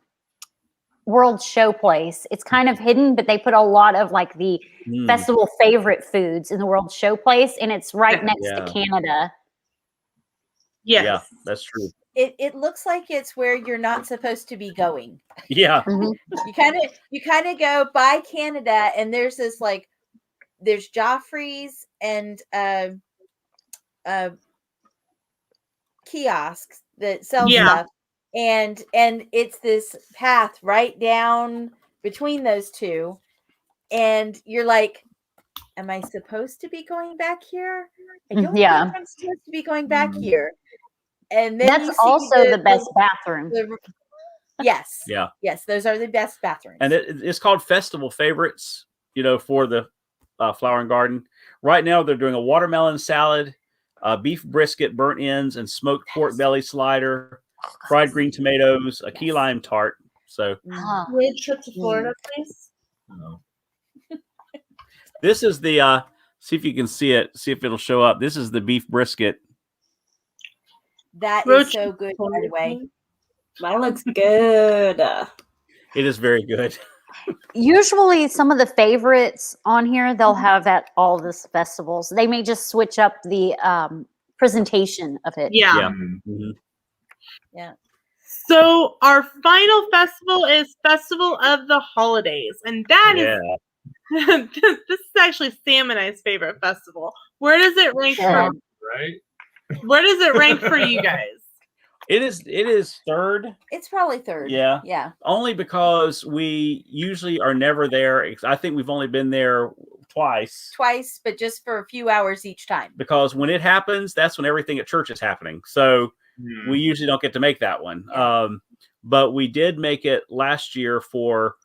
World Show Place. It's kind of hidden, but they put a lot of like the festival favorite foods in the World Show Place, and it's right next to Canada. Yes. Yeah, that's true. It looks like it's where you're not supposed to be going. Yeah. You kind of go by Canada, and there's this like there's Joffrey's and kiosks that sell stuff, and it's this path right down between those two, and you're like, am I supposed to be going back here? I don't think I'm supposed to be going back here. And then that's also the best bathroom. Yes. Yeah. Yes, those are the best bathrooms. And it's called Festival Favorites, for the Flower and Garden. Right now, they're doing a watermelon salad, beef brisket, burnt ends, and smoked pork belly slider, fried green tomatoes, a key lime tart. So, road trip to Florida, please. This is the see if you can see it. See if it'll show up. This is the beef brisket. That is so good, by the way. That looks good. It is very good. Usually some of the favorites on here, they'll have at all the festivals. They may just switch up the presentation of it. Yeah. Yeah. So our final festival is Festival of the Holidays. And that is this is actually Sam and I's favorite festival. Where does it rank for? Right? Where does it rank for you guys? It is third. It's probably third. Yeah. Yeah. Only because we usually are never there. I think we've only been there twice, but just for a few hours each time. Because when it happens, that's when everything at church is happening. So we usually don't get to make that one. Yeah. But we did make it last year for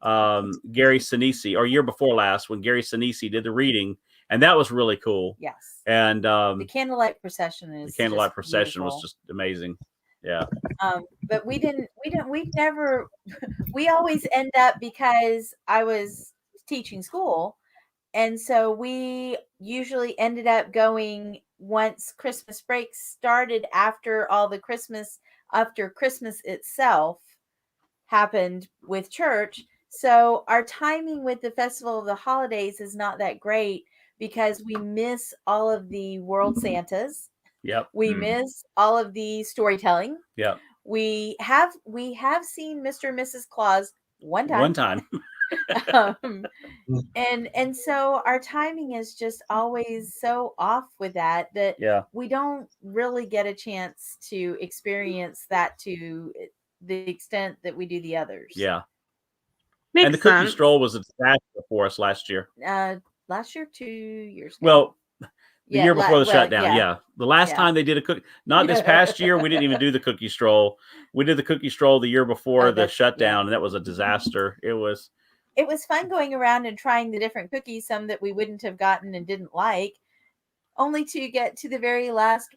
Gary Sinise, or year before last, when Gary Sinise did the reading, and that was really cool. Yes. And the candlelight procession was just amazing. Yeah. But we always end up, because I was teaching school, and so we usually ended up going once Christmas break started, after Christmas itself happened with church. So our timing with the Festival of the Holidays is not that great, because we miss all of the World Santas. Yep. We miss all of the storytelling. Yep. We have seen Mr. and Mrs. Claus one time. And so our timing is just always so off with that we don't really get a chance to experience that to the extent that we do the others. Yeah. Makes and the cookie sense. stroll was a disaster for us last year. Last year, 2 years ago. Well, the year before the shutdown. Yeah. The last time they did a cookie, not this past year, we didn't even do the cookie stroll. We did the cookie stroll the year before the shutdown, and that was a disaster. It was fun going around and trying the different cookies, some that we wouldn't have gotten and didn't like, only to get to the very last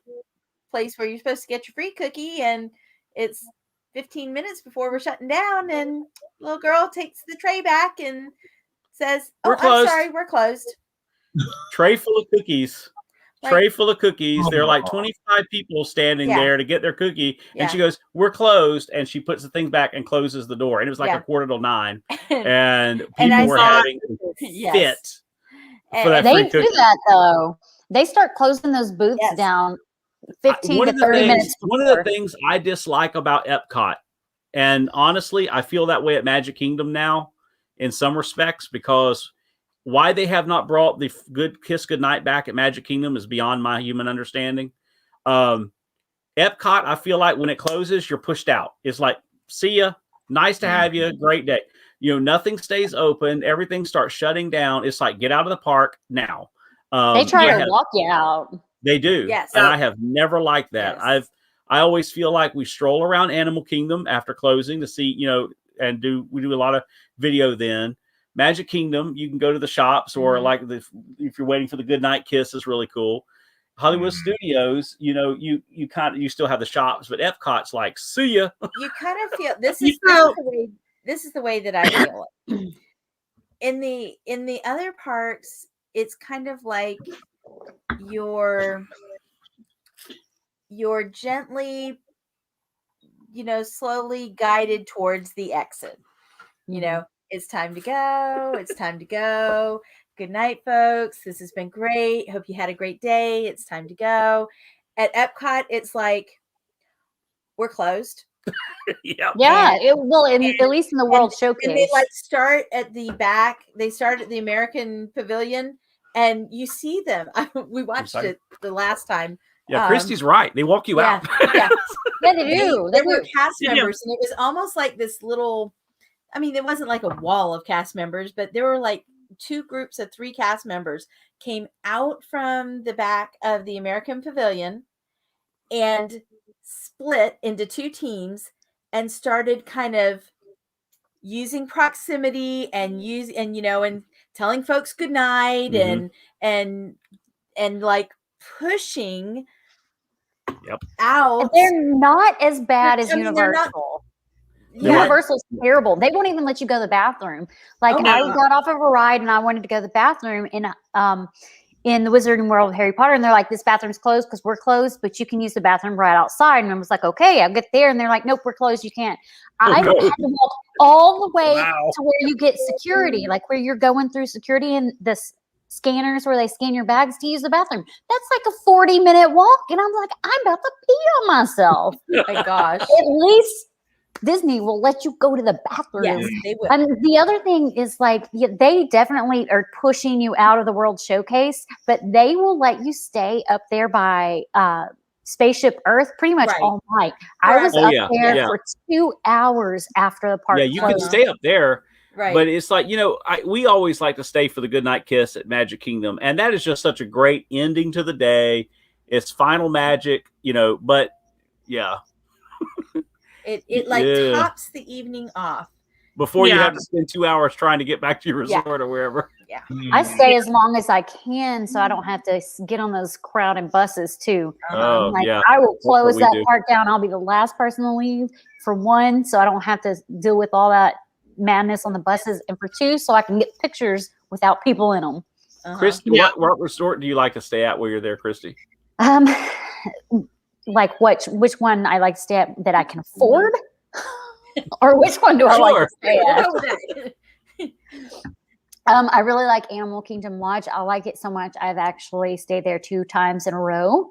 place where you're supposed to get your free cookie, and it's 15 minutes before we're shutting down, and little girl takes the tray back and says, I'm sorry, we're closed. Tray full of cookies. Tray full of cookies. There are like 25 people standing there to get their cookie. And she goes, we're closed. And she puts the thing back and closes the door. And it was like 8:45. And people were having a fit for that free cookie. They do that, though. They start closing those booths down 15 to 30 minutes before. One of the things I dislike about Epcot, and honestly, I feel that way at Magic Kingdom now in some respects, because why they have not brought the good kiss goodnight back at Magic Kingdom is beyond my human understanding. Epcot, I feel like when it closes, you're pushed out. It's like, see ya. Nice to have you. Great day. Nothing stays open. Everything starts shutting down. It's like, get out of the park now. They try to walk you out. They do. Yes. And I have never liked that. Yes. I always feel like we stroll around Animal Kingdom after closing to see, and we do a lot of video then. Magic Kingdom, you can go to the shops, or if you're waiting for the goodnight kiss, is really cool. Hollywood Studios, you still have the shops, but Epcot's like, see ya. You kind of feel this is the way that I feel it. In the other parks, it's kind of like you're gently, slowly guided towards the exit. You know, it's time to go. It's time to go. Good night, folks. This has been great. Hope you had a great day. It's time to go. At Epcot, it's like we're closed. Yeah. Yeah, And- at least in the World And Showcase. they like start at the back. They start at the American Pavilion, and you see them. We watched sorry? it the last time. Yeah, Christy's right. They walk you Yeah, out. yeah. Yeah, they do. They There were do. cast They do. members, and it was almost like this little. I mean, it wasn't like a wall of cast members, but there were like 2 groups of 3 cast members came out from the back of the American Pavilion and split into 2 teams and started kind of using proximity and and telling folks good night Mhm. and like pushing Yep. out. They're not as bad as I mean, they're not- Universal. They're what? Universal's terrible. They won't even let you go to the bathroom. Like Oh, I wow. got off of a ride and I wanted to go to the bathroom in the Wizarding World of Harry Potter, and they're like, "This bathroom's closed because we're closed, but you can use the bathroom right outside." And I was like, "Okay, I'll get there." And they're like, "Nope, we're closed. You can't." I no. had to walk all the way Wow. to where you get security, like where you're going through security and the scanners where they scan your bags to use the bathroom. That's like a 40-minute walk, and I'm like, I'm about to pee on myself. Oh my gosh. At least Disney will let you go to the bathroom. Yes, they will. And the other thing is like they definitely are pushing you out of the World Showcase, but they will let you stay up there by Spaceship Earth pretty much Right. all night. I was Oh, up yeah, there yeah. for 2 hours after the park Yeah, you can closed. stay up there, Right. but it's like, we always like to stay for the goodnight kiss at Magic Kingdom, and that is just such a great ending to the day. It's final magic, but yeah, it like Yeah. tops the evening off. before you Yeah. have to spend 2 hours trying to get back to your Yeah. resort or wherever. I stay as long as I can so I don't have to get on those crowded buses too. Oh, Like yeah. I will That's what close we that do. park down. I'll be the last person to leave for 1, so I don't have to deal with all that madness on the buses, and for 2, so I can get pictures without people in them. Christy, Yeah. what resort do you like to stay at while you're there, Christy? Like which one I like to stay at that I can afford, or which one do I like Sure. to stay at? Go with that. I really like Animal Kingdom Lodge. I like it so much. I've actually stayed there 2 times in a row.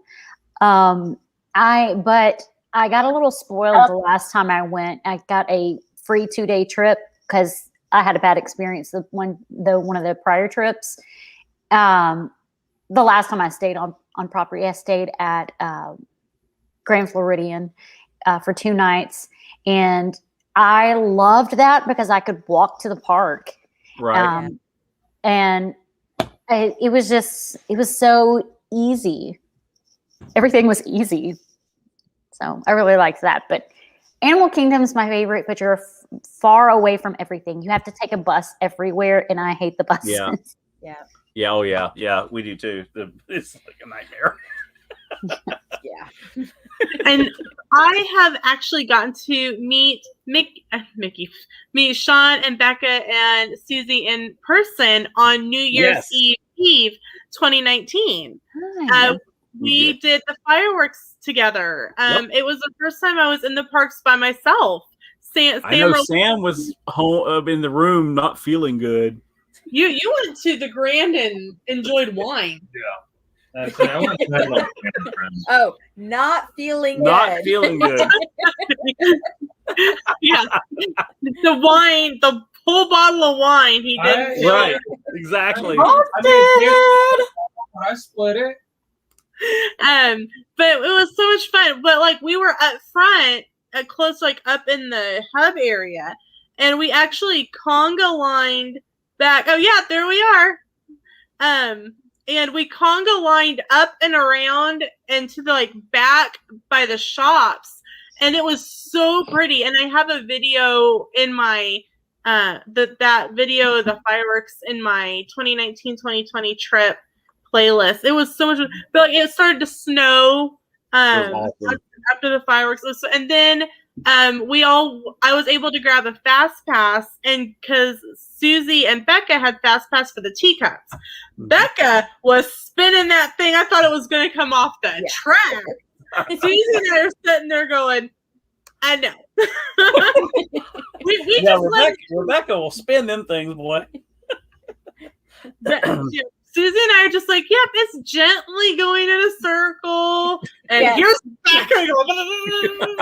But I got a little spoiled the last time I went. I got a free 2-day trip because I had a bad experience one of the prior trips. The last time I stayed on property, I stayed at Grand Floridian for 2 nights, and I loved that because I could walk to the park. Right. And it was so easy. Everything was easy. So I really liked that. But Animal Kingdom is my favorite, but you're far away from everything. You have to take a bus everywhere, and I hate the buses. Yeah. Yeah. Yeah. Oh, yeah. Yeah. We do too. It's like a nightmare. Yeah. And I have actually gotten to meet Sean and Becca and Susie in person on New Year's Yes. Eve 2019. Hi. We did the fireworks together. It was the first time I was in the parks by myself. I know Sam was home in the room not feeling good. You went to the Grand and enjoyed wine. That's it. I want to have like family friends. Oh, not feeling Not good. feeling good. Yeah, the wine, the whole bottle of wine. He didn't. feel Right. it. Exactly. I split it. But it was so much fun. But like we were up front, close, like up in the hub area, and we actually conga lined back. Oh yeah, there we are. And we conga lined up and around and to the like back by the shops, and it was so pretty. And I have a video in my that video of the fireworks in my 2019-2020 trip playlist. It was so much, but like, it started to snow Awesome. after the fireworks. And then I was able to grab a fast pass, and because Susie and Becca had fast pass for the teacups. Becca was spinning that thing. I thought it was going to come off the track. Susie and I are sitting there going, I know. we Yeah, just let Rebecca will spin them things, boy. Susie and I are just like, yep, it's gently going in a circle. And Yes. here's Becca going.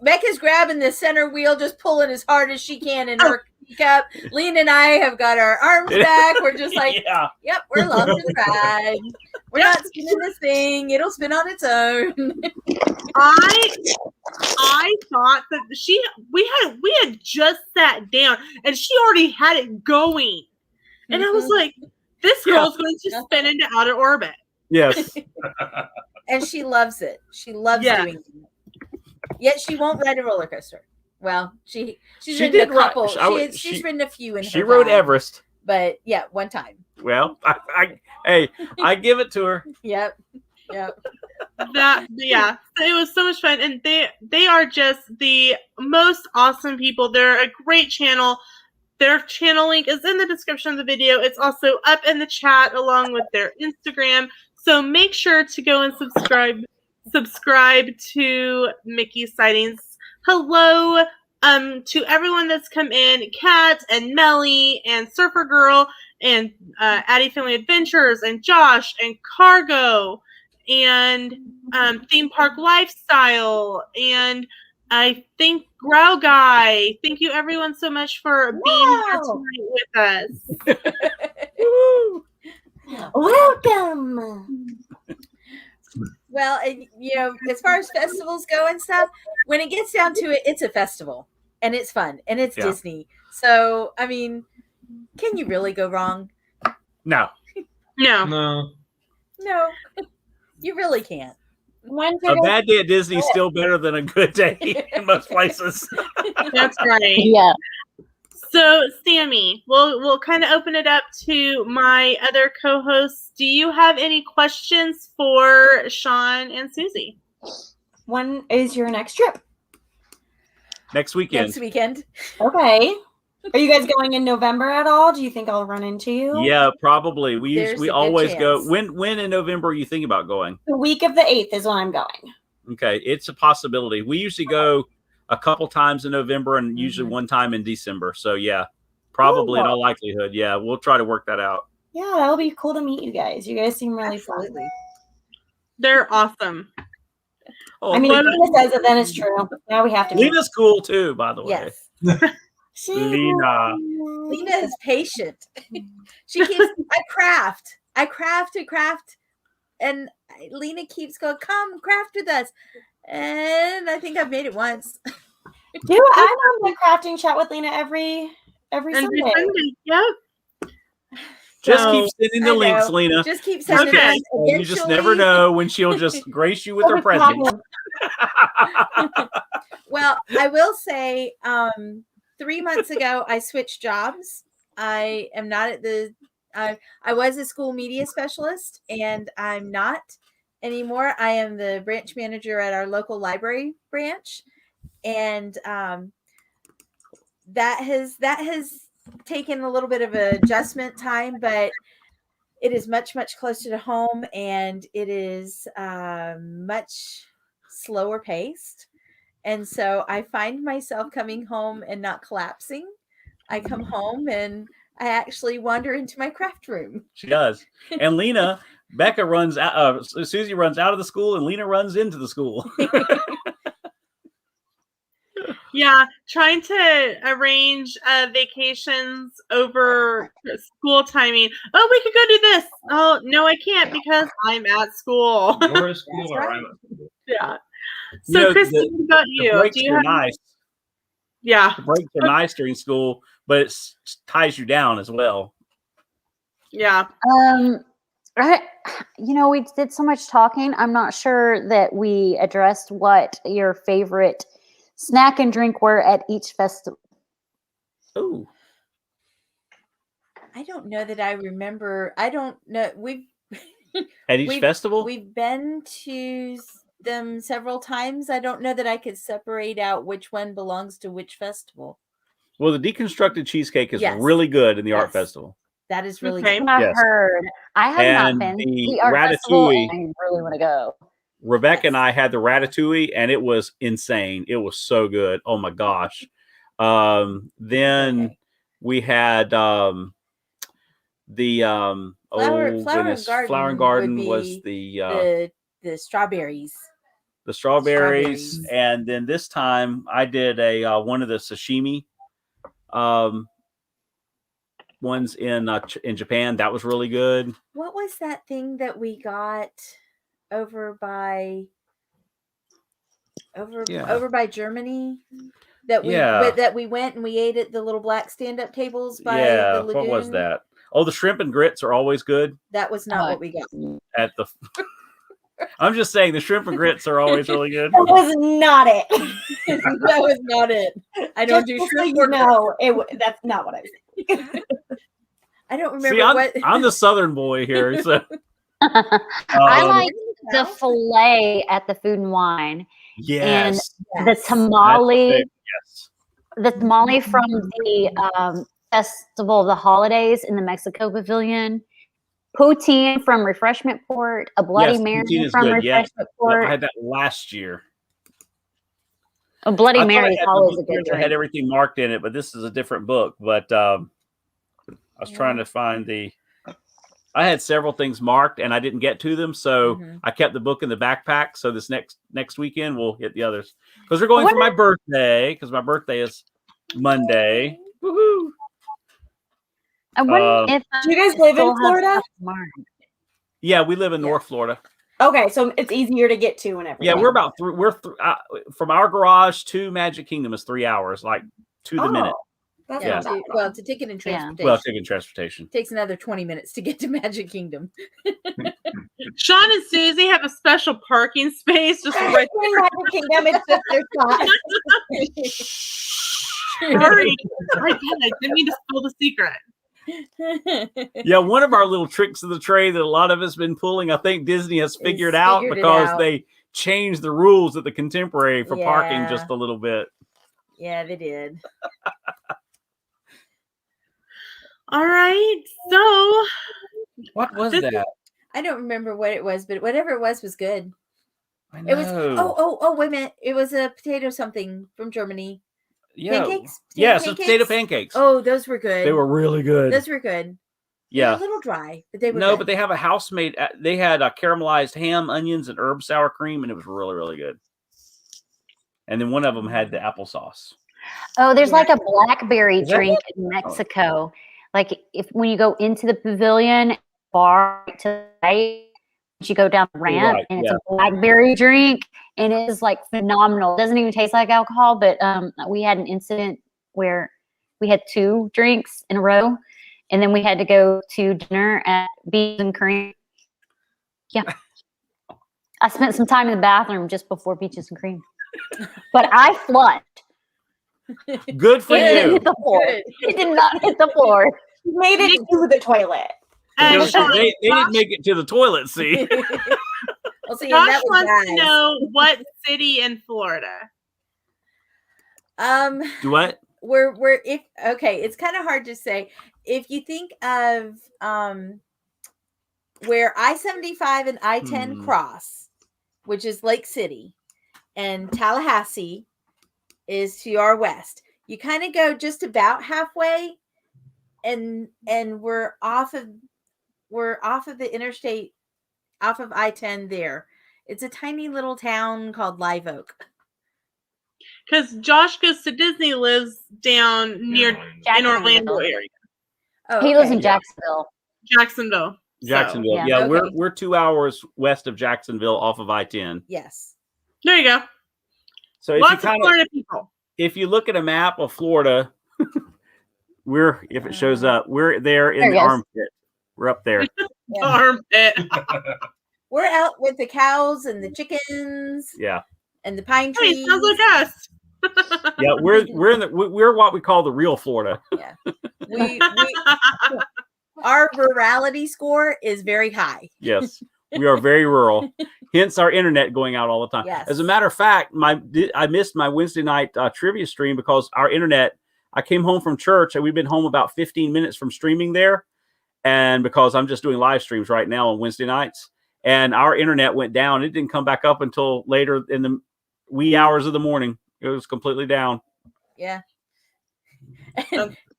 Becca's grabbing the center wheel, just pulling as hard as she can in her teacup. Lena and I have got our arms back. We're just like, Yeah. yep, we're along for the ride. We're not spinning this thing. It'll spin on its own. I thought that we had just sat down and she already had it going. And I was like, this girl's going to spin into outer orbit. Yes. And she loves it. She loves doing it. Yet she won't ride a roller coaster. Well, she's ridden a couple. She's ridden a few in her She rode time. Everest. But yeah, one time. Well, I give it to her. Yep. It was so much fun, and they are just the most awesome people. They're a great channel. Their channel link is in the description of the video. It's also up in the chat along with their Instagram. So make sure to go and subscribe to Mickey's Sightings. Hello to everyone that's come in, Kat and Melly and Surfer Girl and Addie Family Adventures and Josh and Cargo and Theme Park Lifestyle and I think Grow Guy. Thank you everyone so much for being here tonight with us. Welcome. Well, and, as far as festivals go and stuff, when it gets down to it, it's a festival and it's fun and it's Disney. So, I mean, can you really go wrong? No. No. No, you really can't. A bad day at Disney is still better than a good day in most places. That's right. Yeah. So, Sami, we'll kind of open it up to my other co-hosts. Do you have any questions for Sean and Susie? When is your next trip? Next weekend. Next weekend. Okay. Are you guys going in November at all? Do you think I'll run into you? Yeah, probably. We There's a good always go. chance. When in November are you thinking about going? The week of the 8th is when I'm going. Okay, it's a possibility. We usually go a couple times in November and usually one time in December. So yeah, probably in all likelihood. Yeah, we'll try to work that out. Yeah, that'll be cool to meet you guys. You guys seem really fun. Absolutely. They're awesome. Oh, I mean, if Lena says it, then it's true. Now we have to. Lena's cool too, by the way. Yes. Lena. Lena is patient. She keeps, I craft, and Lena keeps going, come craft with us. And I think I've made it once. I'm on the crafting chat with Lena every Sunday. Yep. Just keep sending the links, Lena. Just keep sending Okay. links. You just never know when she'll just grace you with her presence. Well, I will say, 3 months ago, I switched jobs. I am not at the. I was a school media specialist, and I'm not anymore. I am the branch manager at our local library branch, and that has taken a little bit of an adjustment time, but it is much closer to home, and it is much slower paced. And so I find myself coming home and not collapsing. I come home and I actually wander into my craft room. She does. And Lena, Becca runs out. Susie runs out of the school, and Lena runs into the school. Yeah, trying to arrange vacations over school timing. Oh, we could go do this. Oh, no, I can't because I'm at school. You're at school or I'm at school. Yeah. So, Christy, what about you? The breaks Do you are have? nice. Yeah. The breaks are nice during school, but it ties you down as well. Yeah. We did so much talking. I'm not sure that we addressed what your favorite snack and drink were at each festival. Ooh. I don't know that I remember. I don't know. At each festival? We've been to them several times. I don't know that I could separate out which one belongs to which festival. Well, the deconstructed cheesecake is Yes. really good in the art Yes. festival. That is really Okay. good. I've Yes. heard. I have And not been to the the art festival, ratatouille. and I really want to go. Rebecca and I had the ratatouille, and it was insane. It was so good. Oh my gosh. Then we had Flower and Garden was the strawberries. The strawberries, and then this time I did a one of the sashimi ones in Japan. That was really good. What was that thing that we got over by Germany? That we went and we ate at the little black stand-up tables by the lagoon. What was that? Oh, the shrimp and grits are always good. That was not what we got at the. I'm just saying the shrimp and grits are always really good. That was not it. That was not it. I don't do shrimp. No, that's not what I said. I don't remember. I'm the Southern boy here, so. I like the filet at the Food and Wine. Yes. And the tamale. Yes. The tamale from the Festival of the Holidays in the Mexico Pavilion. Poutine from Refreshment Port. A Bloody Mary from Refreshment Port. I had that last year. A Bloody Mary is always a good drink. I had everything marked in it, but this is a different book. But I was trying to find I had several things marked and I didn't get to them, so I kept the book in the backpack. So this next weekend we'll hit the others because we're going for my birthday. Because my birthday is Monday. Woohoo! I wonder if do you guys live in Florida? Yeah, we live in North Florida. Okay, so it's easier to get to whenever. Yeah, we're from our garage to Magic Kingdom is 3 hours, like to the minute. That's to ticket and transportation. Well, ticket and transportation takes another 20 minutes to get to Magic Kingdom. Sean and Susie have a special parking space just right in Magic Kingdom. It's just their spot. Sorry, I didn't mean to spill the secret. Yeah, one of our little tricks of the trade that a lot of us been pulling, I think Disney has figured out because they changed the rules at the Contemporary for parking just a little bit. Yeah, they did. All right, so what was that? I don't remember what it was, but whatever it was good. I know. It was oh wait a minute. It was a potato something from Germany. Yeah. Pancakes? Potato pancakes. Oh, those were good. They were really good. Those were good. Yeah. They were a little dry, but they were good. But they have a house-made. They had caramelized ham, onions, and herb sour cream, and it was really, really good. And then one of them had the applesauce. Oh, there's like a blackberry drink in Mexico. Like when you go into the pavilion bar to the right, you go down the ramp and it's a blackberry drink and it is like phenomenal. It doesn't even taste like alcohol, but we had an incident where we had 2 drinks in a row and then we had to go to dinner at Beans and Cream. Yeah. I spent some time in the bathroom just before Beaches and Cream. But I flushed. Good for you. It didn't hit the floor. It did not hit the floor. You made it to the toilet. And they didn't make it to the toilet, see? Well, see, Josh wants to know what city in Florida. Do what? It's kind of hard to say. If you think of where I-75 and I-10 cross, which is Lake City, and Tallahassee is to our west. You kind of go just about halfway, and we're off of the interstate, off of I-10 there. It's a tiny little town called Live Oak. Because Josh goes to Disney, lives down near in Orlando area. Oh, okay. He lives in Jacksonville. Jacksonville. Yeah, okay. We're 2 hours west of Jacksonville off of I-10. Yes. There you go. So if you look at a map of Florida, if it shows up, we're there in the armpit. We're up there. Armpit. We're out with the cows and the chickens. Yeah. And the pine trees. Hey, sounds like us. Yeah, we're what we call the real Florida. Yeah. Our rurality score is very high. Yes. We are very rural, hence our internet going out all the time. Yes. As a matter of fact, I missed my Wednesday night trivia stream because our internet, I came home from church and we've been home about 15 minutes from streaming there. And because I'm just doing live streams right now on Wednesday nights and our internet went down. It didn't come back up until later in the wee hours of the morning. It was completely down. Yeah.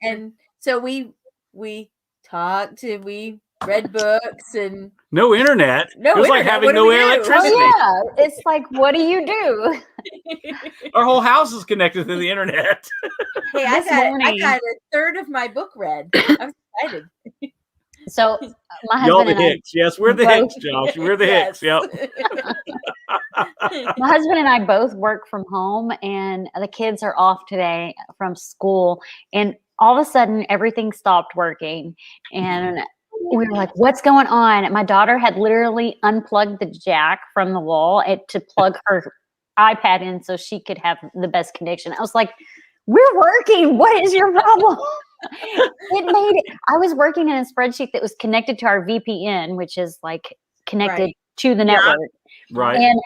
And so we talked and we read books and no internet. No it was like internet. having What do no we do? electricity. Oh, yeah. It's like, what do you do? Our whole house is connected to the internet. Hey, I got a third of my book read. I'm excited. So my Y'all husband the and Hicks. Yes, we're the both- Hicks, Josh. We're the Hicks. Yep. my husband and I both work from home, and the kids are off today from school, and all of a sudden everything stopped working, and we were like, what's going on? My daughter had literally unplugged the jack from the wall to plug her iPad in so she could have the best connection. I was like, we're working. What is your problem? I was working in a spreadsheet that was connected to our VPN, which is like connected to the network. Right. And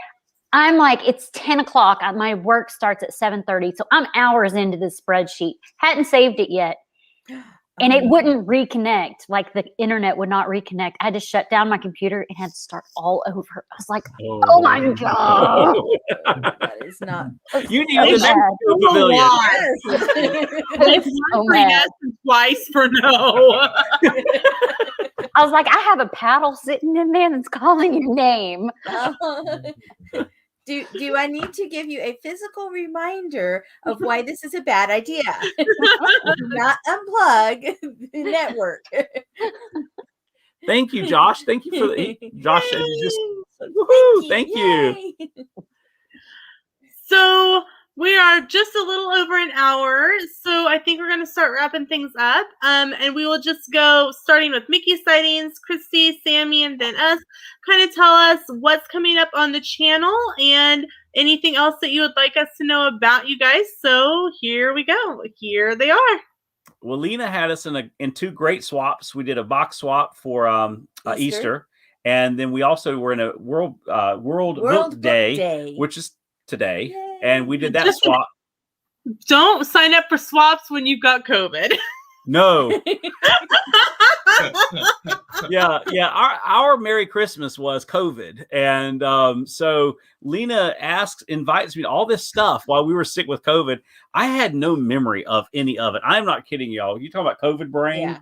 I'm like, it's 10 o'clock. My work starts at 7:30. So I'm hours into this spreadsheet. Hadn't saved it yet. And it wouldn't reconnect. Like the internet would not reconnect. I had to shut down my computer and had to start all over. I was like, oh my God. That is not. You need so the Pavilion. It's so one for mad. yes and twice for no. I was like, I have a paddle sitting in there that's calling your name. Do I need to give you a physical reminder of why this is a bad idea? Do not unplug the network. Thank you, Josh. Thank you for Josh said you just woohoo, thank you. Yay. So we are just a little over an hour, so I think we're going to start wrapping things up. And we will just go starting with Mickey Sightings, Christy, Sami, and then us. Kind of tell us what's coming up on the channel and anything else that you would like us to know about you guys. So here we go. Here they are. Well, Lena had us in two great swaps. We did a box swap for Easter, and then we also were in a World Book Day, which is today. Yay. And we did that swap. Don't sign up for swaps when you've got COVID. No. yeah. Our Merry Christmas was COVID, and so Lena invites me to all this stuff while we were sick with COVID. I had no memory of any of it. I'm not kidding, y'all. You talking about COVID brain? Yeah.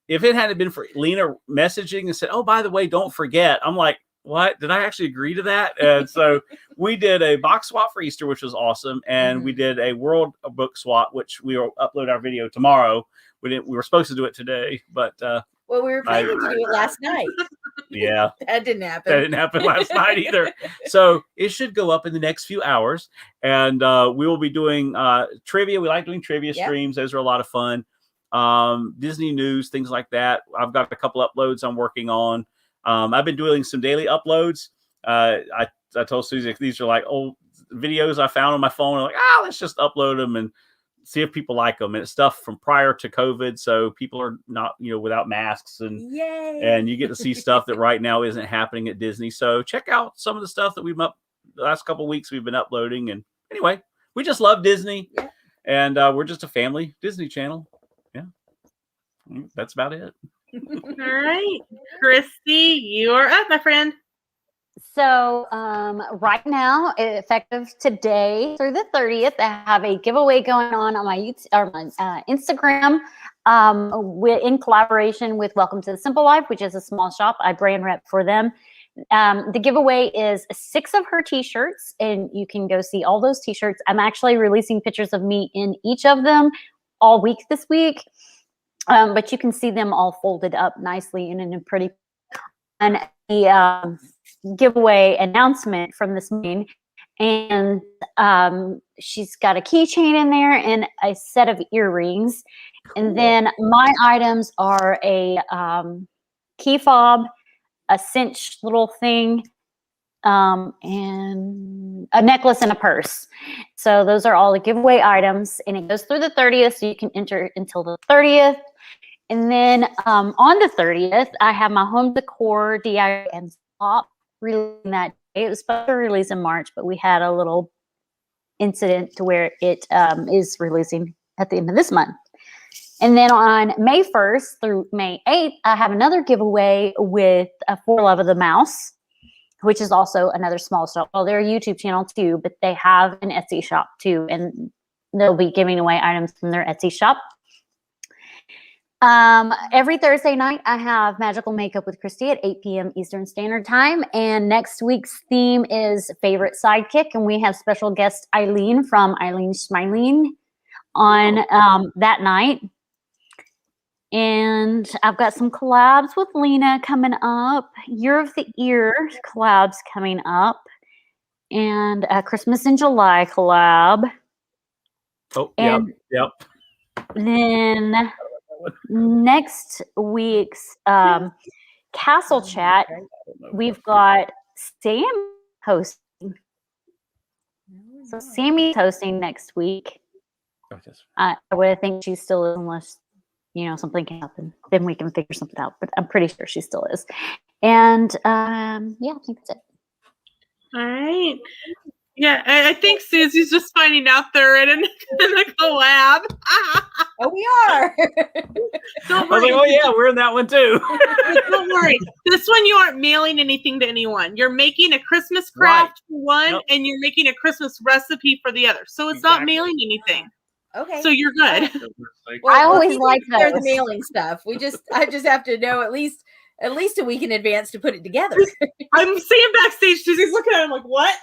If it hadn't been for Lena messaging and said, "Oh, by the way, don't forget," I'm like, what? Did I actually agree to that? And so we did a box swap for Easter, which was awesome. And we did a World Book swap, which we will upload our video tomorrow. We were supposed to do it today, but well, we were planning to do it last night. Yeah. That didn't happen. That didn't happen last night either. So it should go up in the next few hours. And we will be doing trivia. We like doing trivia streams. Those are a lot of fun. Disney news, things like that. I've got a couple uploads I'm working on. I've been doing some daily uploads. I told Susie these are like old videos I found on my phone. I'm like, let's just upload them and see if people like them. And it's stuff from prior to COVID, so people are not, without masks, and you get to see stuff that right now isn't happening at Disney. So check out some of the stuff that the last couple of weeks we've been uploading. And anyway, we just love Disney, and we're just a family Disney channel. Yeah, that's about it. All right, Christy, you are up, my friend. So right now, effective today through the 30th, I have a giveaway going on my Instagram in collaboration with Welcome to the Simple Life, which is a small shop. I brand rep for them. The giveaway is 6 of her t-shirts, and you can go see all those t-shirts. I'm actually releasing pictures of me in each of them all week this week. But you can see them all folded up nicely and in a pretty. And the giveaway announcement from this morning, and she's got a keychain in there and a set of earrings. Cool. And then my items are a key fob, a cinch little thing, and a necklace and a purse. So those are all the giveaway items, and it goes through the 30th, so you can enter until the 30th. And then on the 30th, I have my home decor DIY and swap releasing that day. It was supposed to release in March, but we had a little incident to where it is releasing at the end of this month. And then on May 1st through May 8th, I have another giveaway with For Love of the Mouse. which is also another small shop. Well, they're a YouTube channel too, but they have an Etsy shop too, and they'll be giving away items from their Etsy shop. Every Thursday night, I have Magical Makeup with Christy at 8 p.m. Eastern Standard Time. And next week's theme is Favorite Sidekick. And we have special guest Eileen from Eileen Smiling on that night. And I've got some collabs with Lena coming up. Year of the Ear collabs coming up. And a Christmas in July collab. Oh, and yep. Then next week's Castle Chat, we've got Sam hosting. So Sammy's hosting next week. I would think she still is, unless something can happen. Then we can figure something out. But I'm pretty sure she still is. And I think that's it. All right. Yeah, I think Susie's just finding out they're in a collab. Oh, we are. Don't I was worry. like, oh yeah, we're in that one too. Don't worry. This one, you aren't mailing anything to anyone. You're making a Christmas craft for one, and you're making a Christmas recipe for the other. So it's not mailing anything. Okay. So you're good. Well, I always like they're the those. mailing stuff. I just have to know at least a week in advance to put it together. I'm seeing backstage. Susie's looking at him like, what?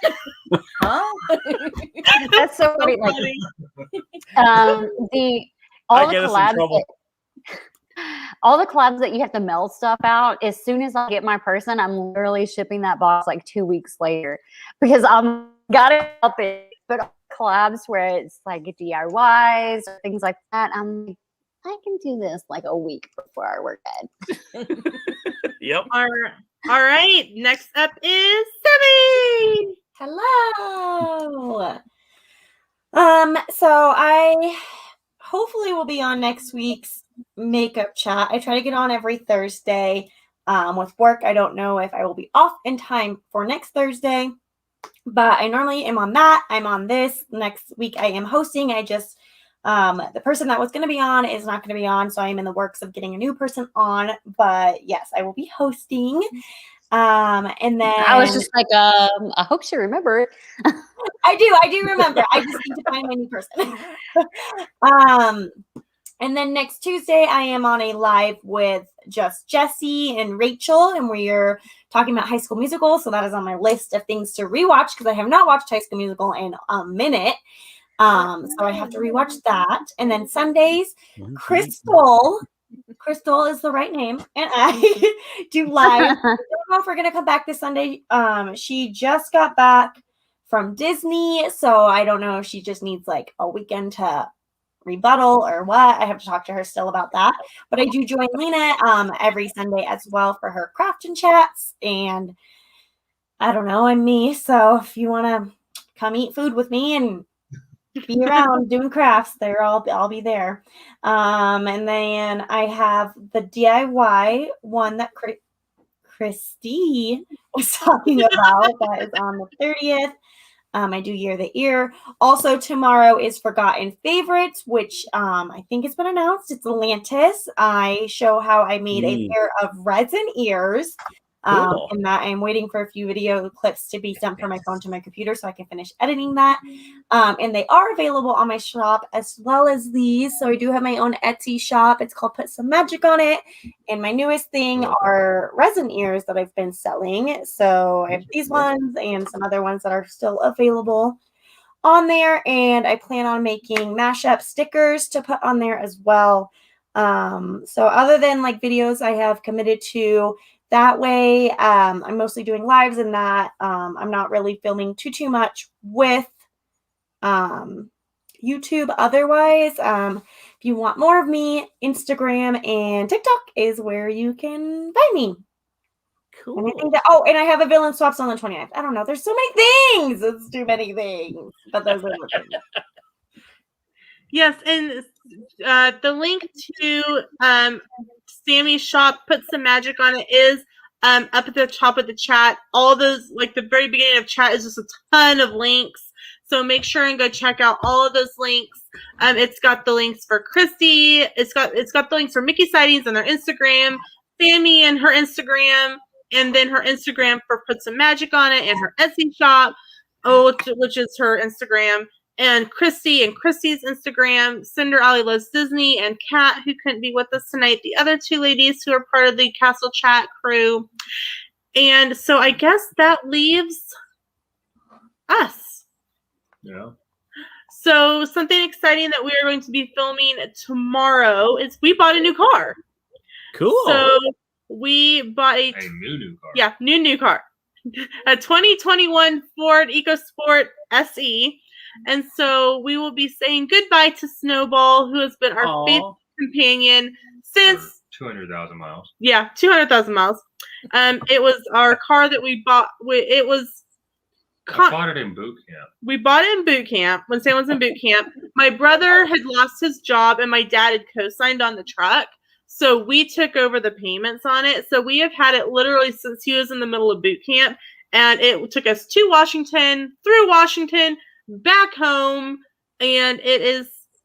Huh? That's so funny. funny. All the collabs that you have to mail stuff out, as soon as I get my person, I'm literally shipping that box like 2 weeks later, because I'm got it up it. But collabs where it's like DIYs or things like that, I'm like, I can do this like a week before our work end. Yep. All right. Next up is Sami. Hello. So I hopefully will be on next week's makeup chat. I try to get on every Thursday. With work, I don't know if I will be off in time for next Thursday, but I normally am on that. I'm on this. Next week I am hosting. I just the person that was going to be on is not going to be on, so I am in the works of getting a new person on. But yes, I will be hosting. And then I was just like, I hope she remembered. I do remember. I just need to find my new person. And then next Tuesday, I am on a live with just Jesse and Rachel, and we're talking about High School Musical. So that is on my list of things to rewatch, because I have not watched High School Musical in a minute. So I have to rewatch that. And then Sundays, Crystal is the right name, and I do live. I don't know if we're gonna come back this Sunday. She just got back from Disney, so I don't know if she just needs like a weekend to rebuttal or what. I have to talk to her still about that. But I do join Lena every Sunday as well for her craft and chats. And I don't know, I'm me. So if you want to come eat food with me and be around doing crafts, I'll be there. And then I have the DIY one that Christy was talking about. That is on the 30th. I do Year of the Ear. Also tomorrow is Forgotten Favorites, which I think it's been announced. It's Atlantis. I show how I made a pair of resin ears. Cool. And that I'm waiting for a few video clips to be sent from my phone to my computer so I can finish editing that. And they are available on my shop as well as these. So I do have my own Etsy shop. It's called Put Some Magic on It. And my newest thing are resin ears that I've been selling. So I have these ones and some other ones that are still available on there. And I plan on making mashup stickers to put on there as well. So other than like videos I have committed to that way, I'm mostly doing lives in that. I'm not really filming too much with YouTube otherwise. If you want more of me, Instagram and TikTok is where you can find me. Cool. And I think and I have a villain swaps on the 29th. I don't know. There's so many things. It's too many things. But those are the things. Yes, and the link to Sammy's shop, Put Some Magic on It, is up at the top of the chat. All those, like the very beginning of chat, is just a ton of links. So make sure and go check out all of those links. It's got the links for Christy. It's got the links for Mickey Sightings on their Instagram, Sammy and her Instagram, and then her Instagram for Put Some Magic on It, and her Etsy shop, which is her Instagram, and Christy and Christy's Instagram, CinderAliLovesDisney, and Kat, who couldn't be with us tonight, the other two ladies who are part of the Castle Chat crew. And so I guess that leaves us. Yeah. So something exciting that we are going to be filming tomorrow is we bought a new car. Cool. So we bought A new car. Yeah, new car. A 2021 Ford EcoSport SE. And so we will be saying goodbye to Snowball, who has been our faithful companion since 200,000 miles. Yeah, 200,000 miles. It was our car that we bought. It was. I bought it in boot camp. We bought it in boot camp when Sam was in boot camp. My brother had lost his job, and my dad had co-signed on the truck. So we took over the payments on it. So we have had it literally since he was in the middle of boot camp, and it took us to Washington, through Washington, back home, and she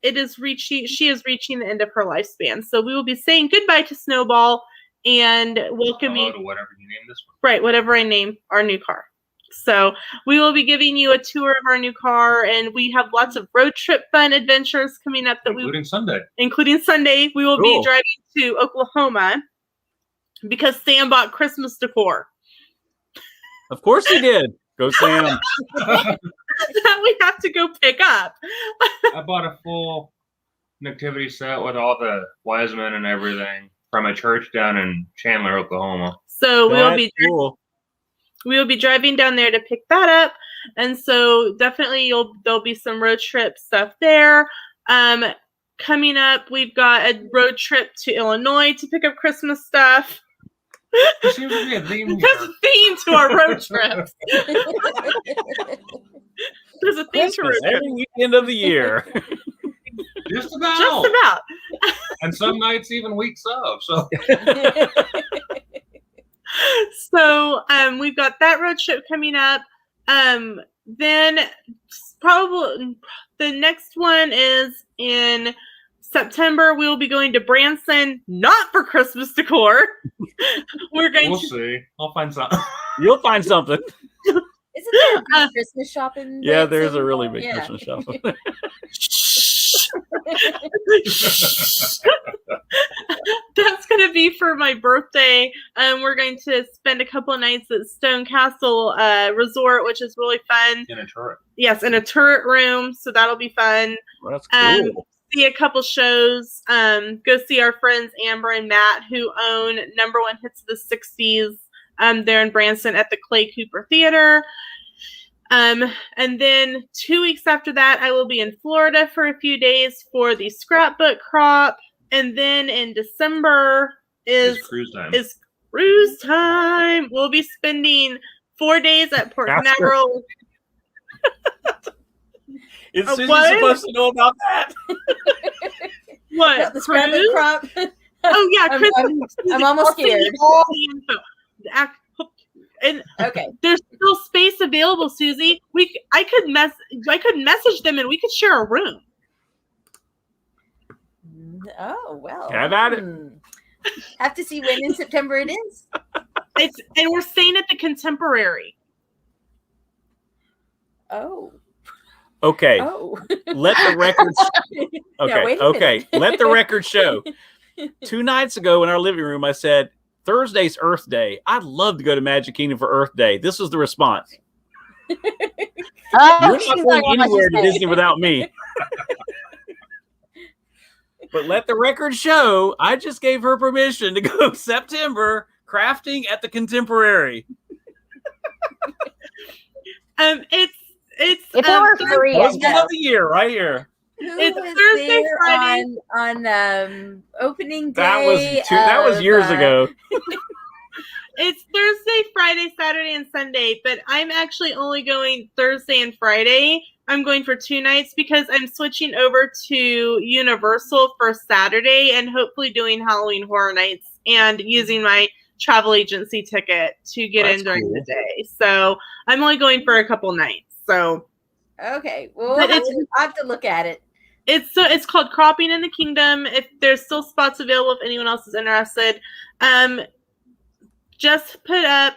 is reaching the end of her lifespan. So we will be saying goodbye to Snowball and welcoming to whatever you name this one. Right, whatever I name our new car. So we will be giving you a tour of our new car, and we have lots of road trip fun adventures coming up including Sunday. We will be driving to Oklahoma because Sam bought Christmas decor. Of course he did. Go Sam. That we have to go pick up. I bought a full nativity set with all the wise men and everything from a church down in Chandler, Oklahoma. So we will be driving down there to pick that up, and so definitely there'll be some road trip stuff there. Coming up, we've got a road trip to Illinois to pick up Christmas stuff. There seems to be a theme here. There's a theme to our road trips. There's a theme to road trips. Every weekend of the year. Just about. And some nights even weeks of. So. So we've got that road trip coming up. Then probably the next one is in September. We will be going to Branson, not for Christmas decor. We'll see. I'll find something. You'll find something. Isn't there a big Christmas shopping? Yeah, there's a really big Christmas shopping. That's going to be for my birthday. We're going to spend a couple of nights at Stone Castle Resort, which is really fun. In a turret. Yes, in a turret room. So that'll be fun. Well, that's cool. See a couple shows. Go see our friends Amber and Matt, who own number one hits of the 60s. They're in Branson at the Clay Cooper Theater. And then 2 weeks after that, I will be in Florida for a few days for the scrapbook crop. And then in December is cruise time. We'll be spending 4 days at Port Canaveral. Is Susie supposed to know about that? What? The scrapbook crop? Oh, yeah. I'm almost scared. And okay, there's still space available, Susie. I could message them and we could share a room. Oh well. Have at it. Have to see when in September it is. And we're staying at the Contemporary. Oh. Okay. Oh. Let the record. Okay. Let the record show. 2 nights ago in our living room, I said, Thursday's Earth Day. I'd love to go to Magic Kingdom for Earth Day. This was the response. You're not going anywhere to Disney without me. But let the record show, I just gave her permission to go September crafting at the Contemporary. If it were free, of the year right here. It's Thursday, Friday on opening day. That was years ago. It's Thursday, Friday, Saturday, and Sunday, but I'm actually only going Thursday and Friday. I'm going for 2 nights because I'm switching over to Universal for Saturday and hopefully doing Halloween Horror Nights and using my travel agency ticket to get in during the day. So I'm only going for a couple nights. So okay, well, I have to look at it. It's called Cropping in the Kingdom. If there's still spots available, if anyone else is interested, just put up.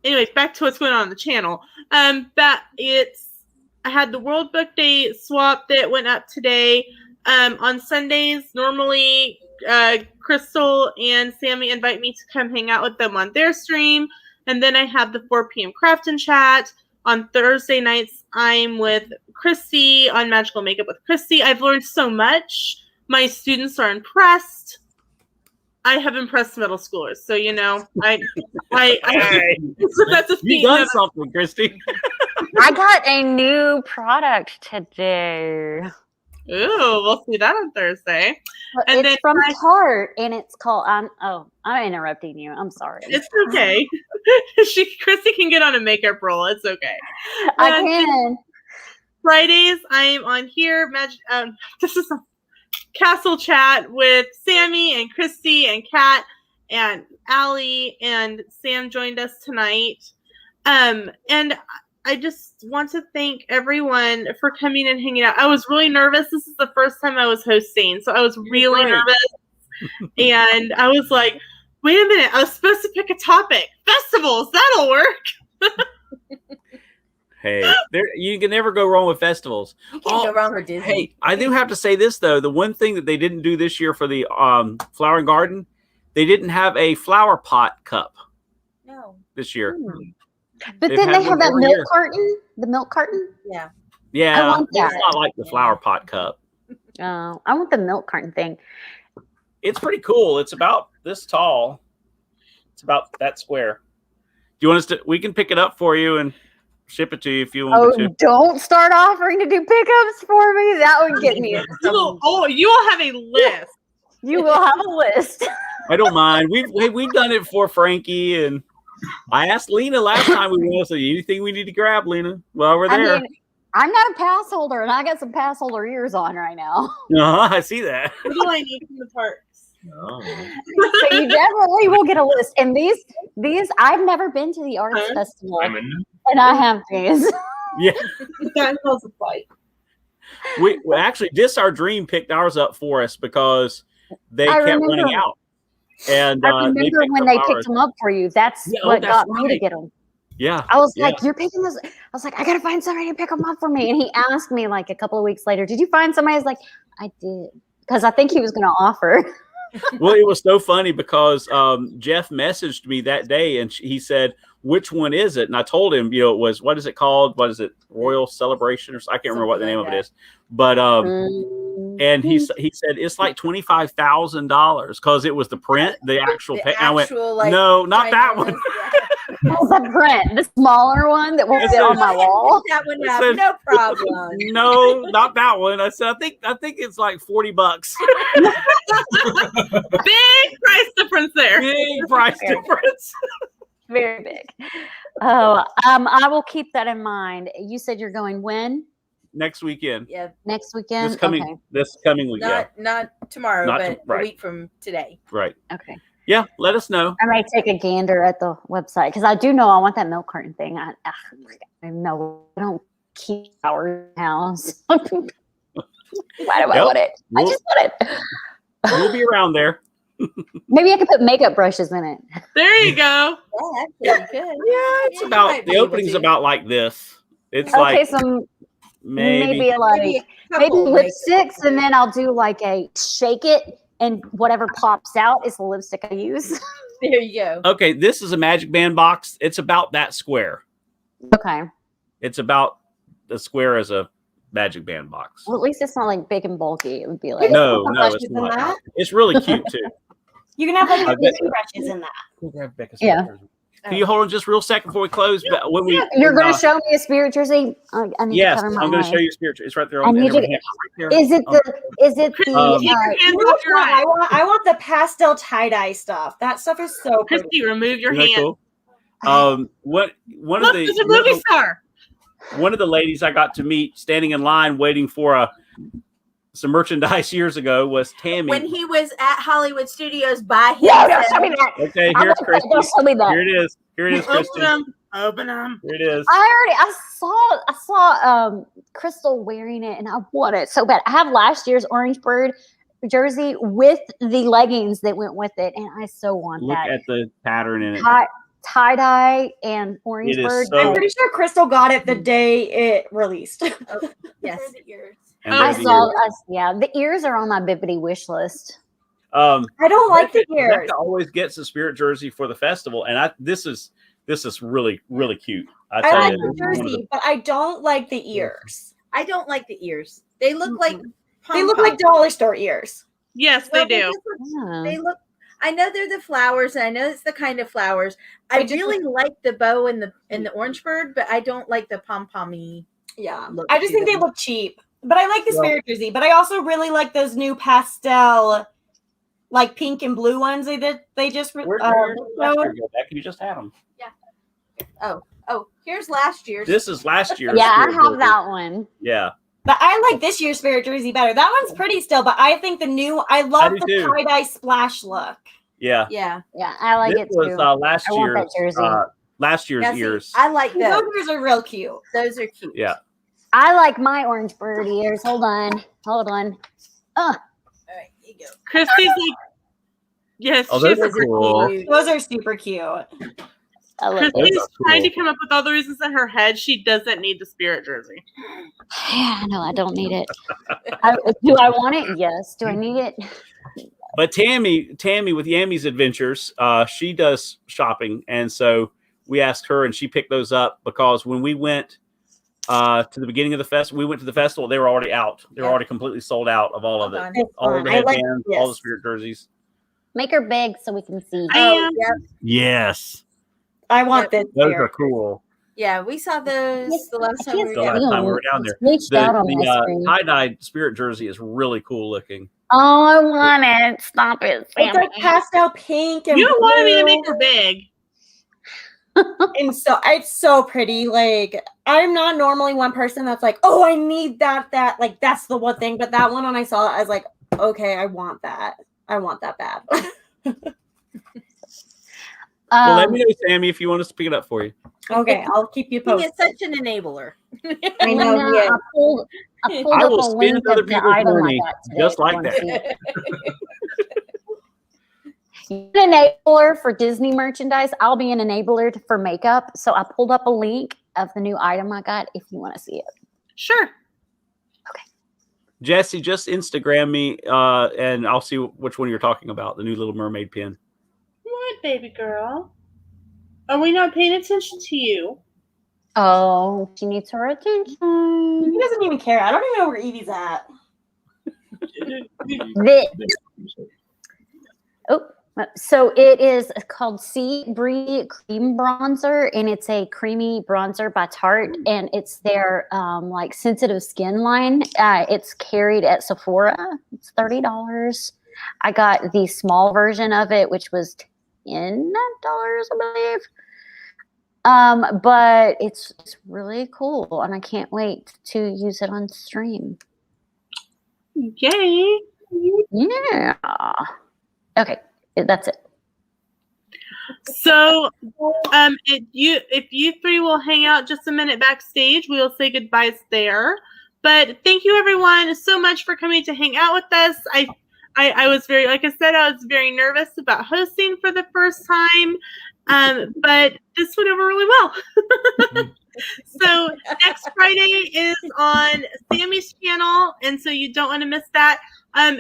Anyways, back to what's going on the channel. That I had the World Book Day swap that went up today. On Sundays, normally Crystal and Sami invite me to come hang out with them on their stream. And then I have the 4 p.m. craft and chat. On Thursday nights, I'm with Christy on Magical Makeup with Christy. I've learned so much. My students are impressed. I have impressed middle schoolers. So, you know, I that's a theme. You done something, Christy. I got a new product today. Ooh, we'll see that on Thursday. And it's then from Tarte, and it's called. I'm interrupting you. I'm sorry. It's okay. Christy can get on a makeup roll. It's okay. I can. Fridays, I'm on here. This is a castle chat with Sami and Christy and Kat and Allie, and Sam joined us tonight. And I just want to thank everyone for coming and hanging out. I was really nervous. This is the first time I was hosting, so I was really nervous. And I was like, wait a minute, I was supposed to pick a topic. Festivals, that'll work. Hey, you can never go wrong with festivals. You can't go wrong with Disney. Hey, I do have to say this, though. The one thing that they didn't do this year for the Flower and Garden, they didn't have a flower pot cup this year. But then they have that milk carton. The milk carton? Yeah. Yeah, I want that. It's not like the flower pot cup. Oh, I want the milk carton thing. It's pretty cool. It's about this tall. It's about that square. Do you want us to? We can pick it up for you and ship it to you if you want to. Don't start offering to do pickups for me. That would get me. You will have a list. You will have a list. I don't mind. We've done it for Frankie, and I asked Lena last time we went. So anything we need to grab, Lena? While we're there. I'm not a pass holder, and I got some pass holder ears on right now. I see that. What do I need from the parks? Oh. So you definitely will get a list. And these I've never been to the arts festival, and I have these. Yeah. That involves a flight. We actually, Dis Our Dream picked ours up for us because they kept running out. And I remember when they picked them up for you. That's what got me to get them. Yeah. I was like, you're picking this. I was like, I got to find somebody to pick them up for me. And he asked me like a couple of weeks later, did you find somebody? I was like, I did. Because I think he was going to offer. Well, it was so funny because Jeff messaged me that day and he said, which one is it? And I told him, it was, what is it called? What is it? Royal Celebration? Or I can't remember what the name of it is. But, and he said, it's like $25,000 because it was the print, the actual. I went, no, not that one. That's the print, the smaller one that will fit on my wall. That one, no problem. No, not that one. I said, I think it's like $40. Big price difference there. Big price difference. Very big. Oh, I will keep that in mind. You said you're going when? Next weekend. Yeah. Next weekend. This coming week. Not tomorrow, but a week from today. Right. Okay. Yeah, let us know. I might take a gander at the website because I do know I want that milk carton thing. I don't keep our house. Why do I want it? I just want it. We'll be around there. Maybe I could put makeup brushes in it. There you go. Yeah, that's good. Yeah, it's about the opening's about like this. It's some maybe lipsticks, and then I'll do like a shake it, and whatever pops out is the lipstick I use. There you go. Okay, this is a Magic Band box. It's about that square. Okay. It's about the square as a Magic Band box. Well, at least it's not like big and bulky. It would be like no, it's not. It's really cute too. You can have like brushes in that. Yeah. Can you hold on just real second before we close? When you're going to show me a spirit jersey. Yes, I'm going to show you a spirit jersey. It's right there on the hand. Is it I want the pastel tie-dye stuff. That stuff is so pretty. Christy, remove your hand. Cool? One of the ladies I got to meet standing in line waiting for some merchandise years ago was Tammy. When he was at Hollywood Studios by himself. No, don't show me that. Okay, here's Christy. Don't show me that. Here it is. Here it is, Christy. Open them. Here it is. I saw Crystal wearing it, and I want it so bad. I have last year's Orange Bird jersey with the leggings that went with it, and I so want that. Look at the pattern in it. tie-dye and orange It is bird. so- I'm pretty sure Crystal got it the day it released. Yes. For the ears. And I they're the saw ears. us. Yeah, the ears are on my Bibbidi wish list. I don't like the ears. Rebecca always gets a spirit jersey for the festival, and this is really cute. I tell like you, the it's one of jersey, but I don't like the ears. I don't like the ears. They look like They look like dollar store ears. Yes, Well, they do. just look- Yeah. They look. I know they're the flowers, and I know it's the kind of flowers. I They just really like the bow and the orange bird, but I don't like the pom pommy. Yeah. Look I just to think they them. look cheap. But I like the Well- spirit jersey. But I also really like those new pastel, like pink and blue ones they just Where'd your last year showed. go back? You just had them. Oh, here's last year's. This is last year's. Yeah, I spirit have jersey. that one. Yeah, But I like this year's spirit jersey better. That one's pretty still, but I think the new I love do the too. tie-dye splash look. yeah. Yeah. Yeah, I like This it was too. last I want that year's. jersey. Last year's Yeah, see, ears. I like Those those. ears are real cute. Those are cute. Yeah. I like my orange bird ears. Hold on. All right, here you go. Christy's like, yes, Oh, those she's are cool. Cute. Those are super cute. I love Those Christy's are trying to cool. come up with all the reasons in her head she doesn't need the spirit jersey. Yeah, no, I don't need it. Do I want it? Yes. Do I need it? But Tammy with Yammy's Adventures, she does shopping, and so we asked her, and she picked those up because when we went to the beginning of the festival, we went to the festival. They were already out. They were Yeah. already completely sold out of all of Hold it. on. It's All of fun. the I like headbands, all the spirit jerseys. Make her big so we can see. I Oh, am. yeah. Yes, I want this. those spirit are cool. Yeah, we saw those Yes, the last I time we can't were The down. last see time we were them. down there. It's glitched The, out on my screen. tie-dyed spirit jersey is really cool looking. Oh, I want it. Stop it, It's like Sammy. pastel pink and You wanted me to blue. make her big. And so it's so pretty. Like I'm not normally one person that's like, oh, I need that. Like that's the one thing. But that one, when I saw it, I was like, okay, I want that. I want that bad. Well, let me know, Sammy, if you want us to pick it up for you. Okay, I'll keep you He posted. is such an enabler. I know. Lena, Yeah. I pulled I up will a spend link other of the people's item money I got today just if you like wanna that. see it. You're an enabler for Disney merchandise. I'll be an enabler for makeup. So I pulled up a link of the new item I got if you want to see it. Sure. Jesse, just Instagram me, and I'll see which one you're talking about. The new Little Mermaid pin. What, baby girl? Are we not paying attention to you? Oh, she needs her attention. He doesn't even care. I don't even know where Evie's at. So it is called Sea Brie Cream Bronzer, and it's a creamy bronzer by Tarte, and it's their like sensitive skin line. It's carried at Sephora. It's $30. I got the small version of it, which was $10, I believe. But it's really cool, and I can't wait to use it on stream. Yay. Yeah. Okay, that's it. So, if you three will hang out just a minute backstage, we will say goodbyes there. But thank you, everyone, so much for coming to hang out with us. I was very, like I said, I was very nervous about hosting for the first time, but this went over really well. So next Friday is on Sammy's channel, and so you don't want to miss that.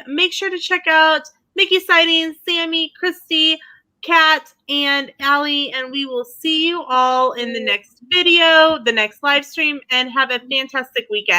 Make sure to check out Mickey Sightings, Sami, Christy, Kat, and Allie, and we will see you all in the next video, the next live stream, and have a fantastic weekend.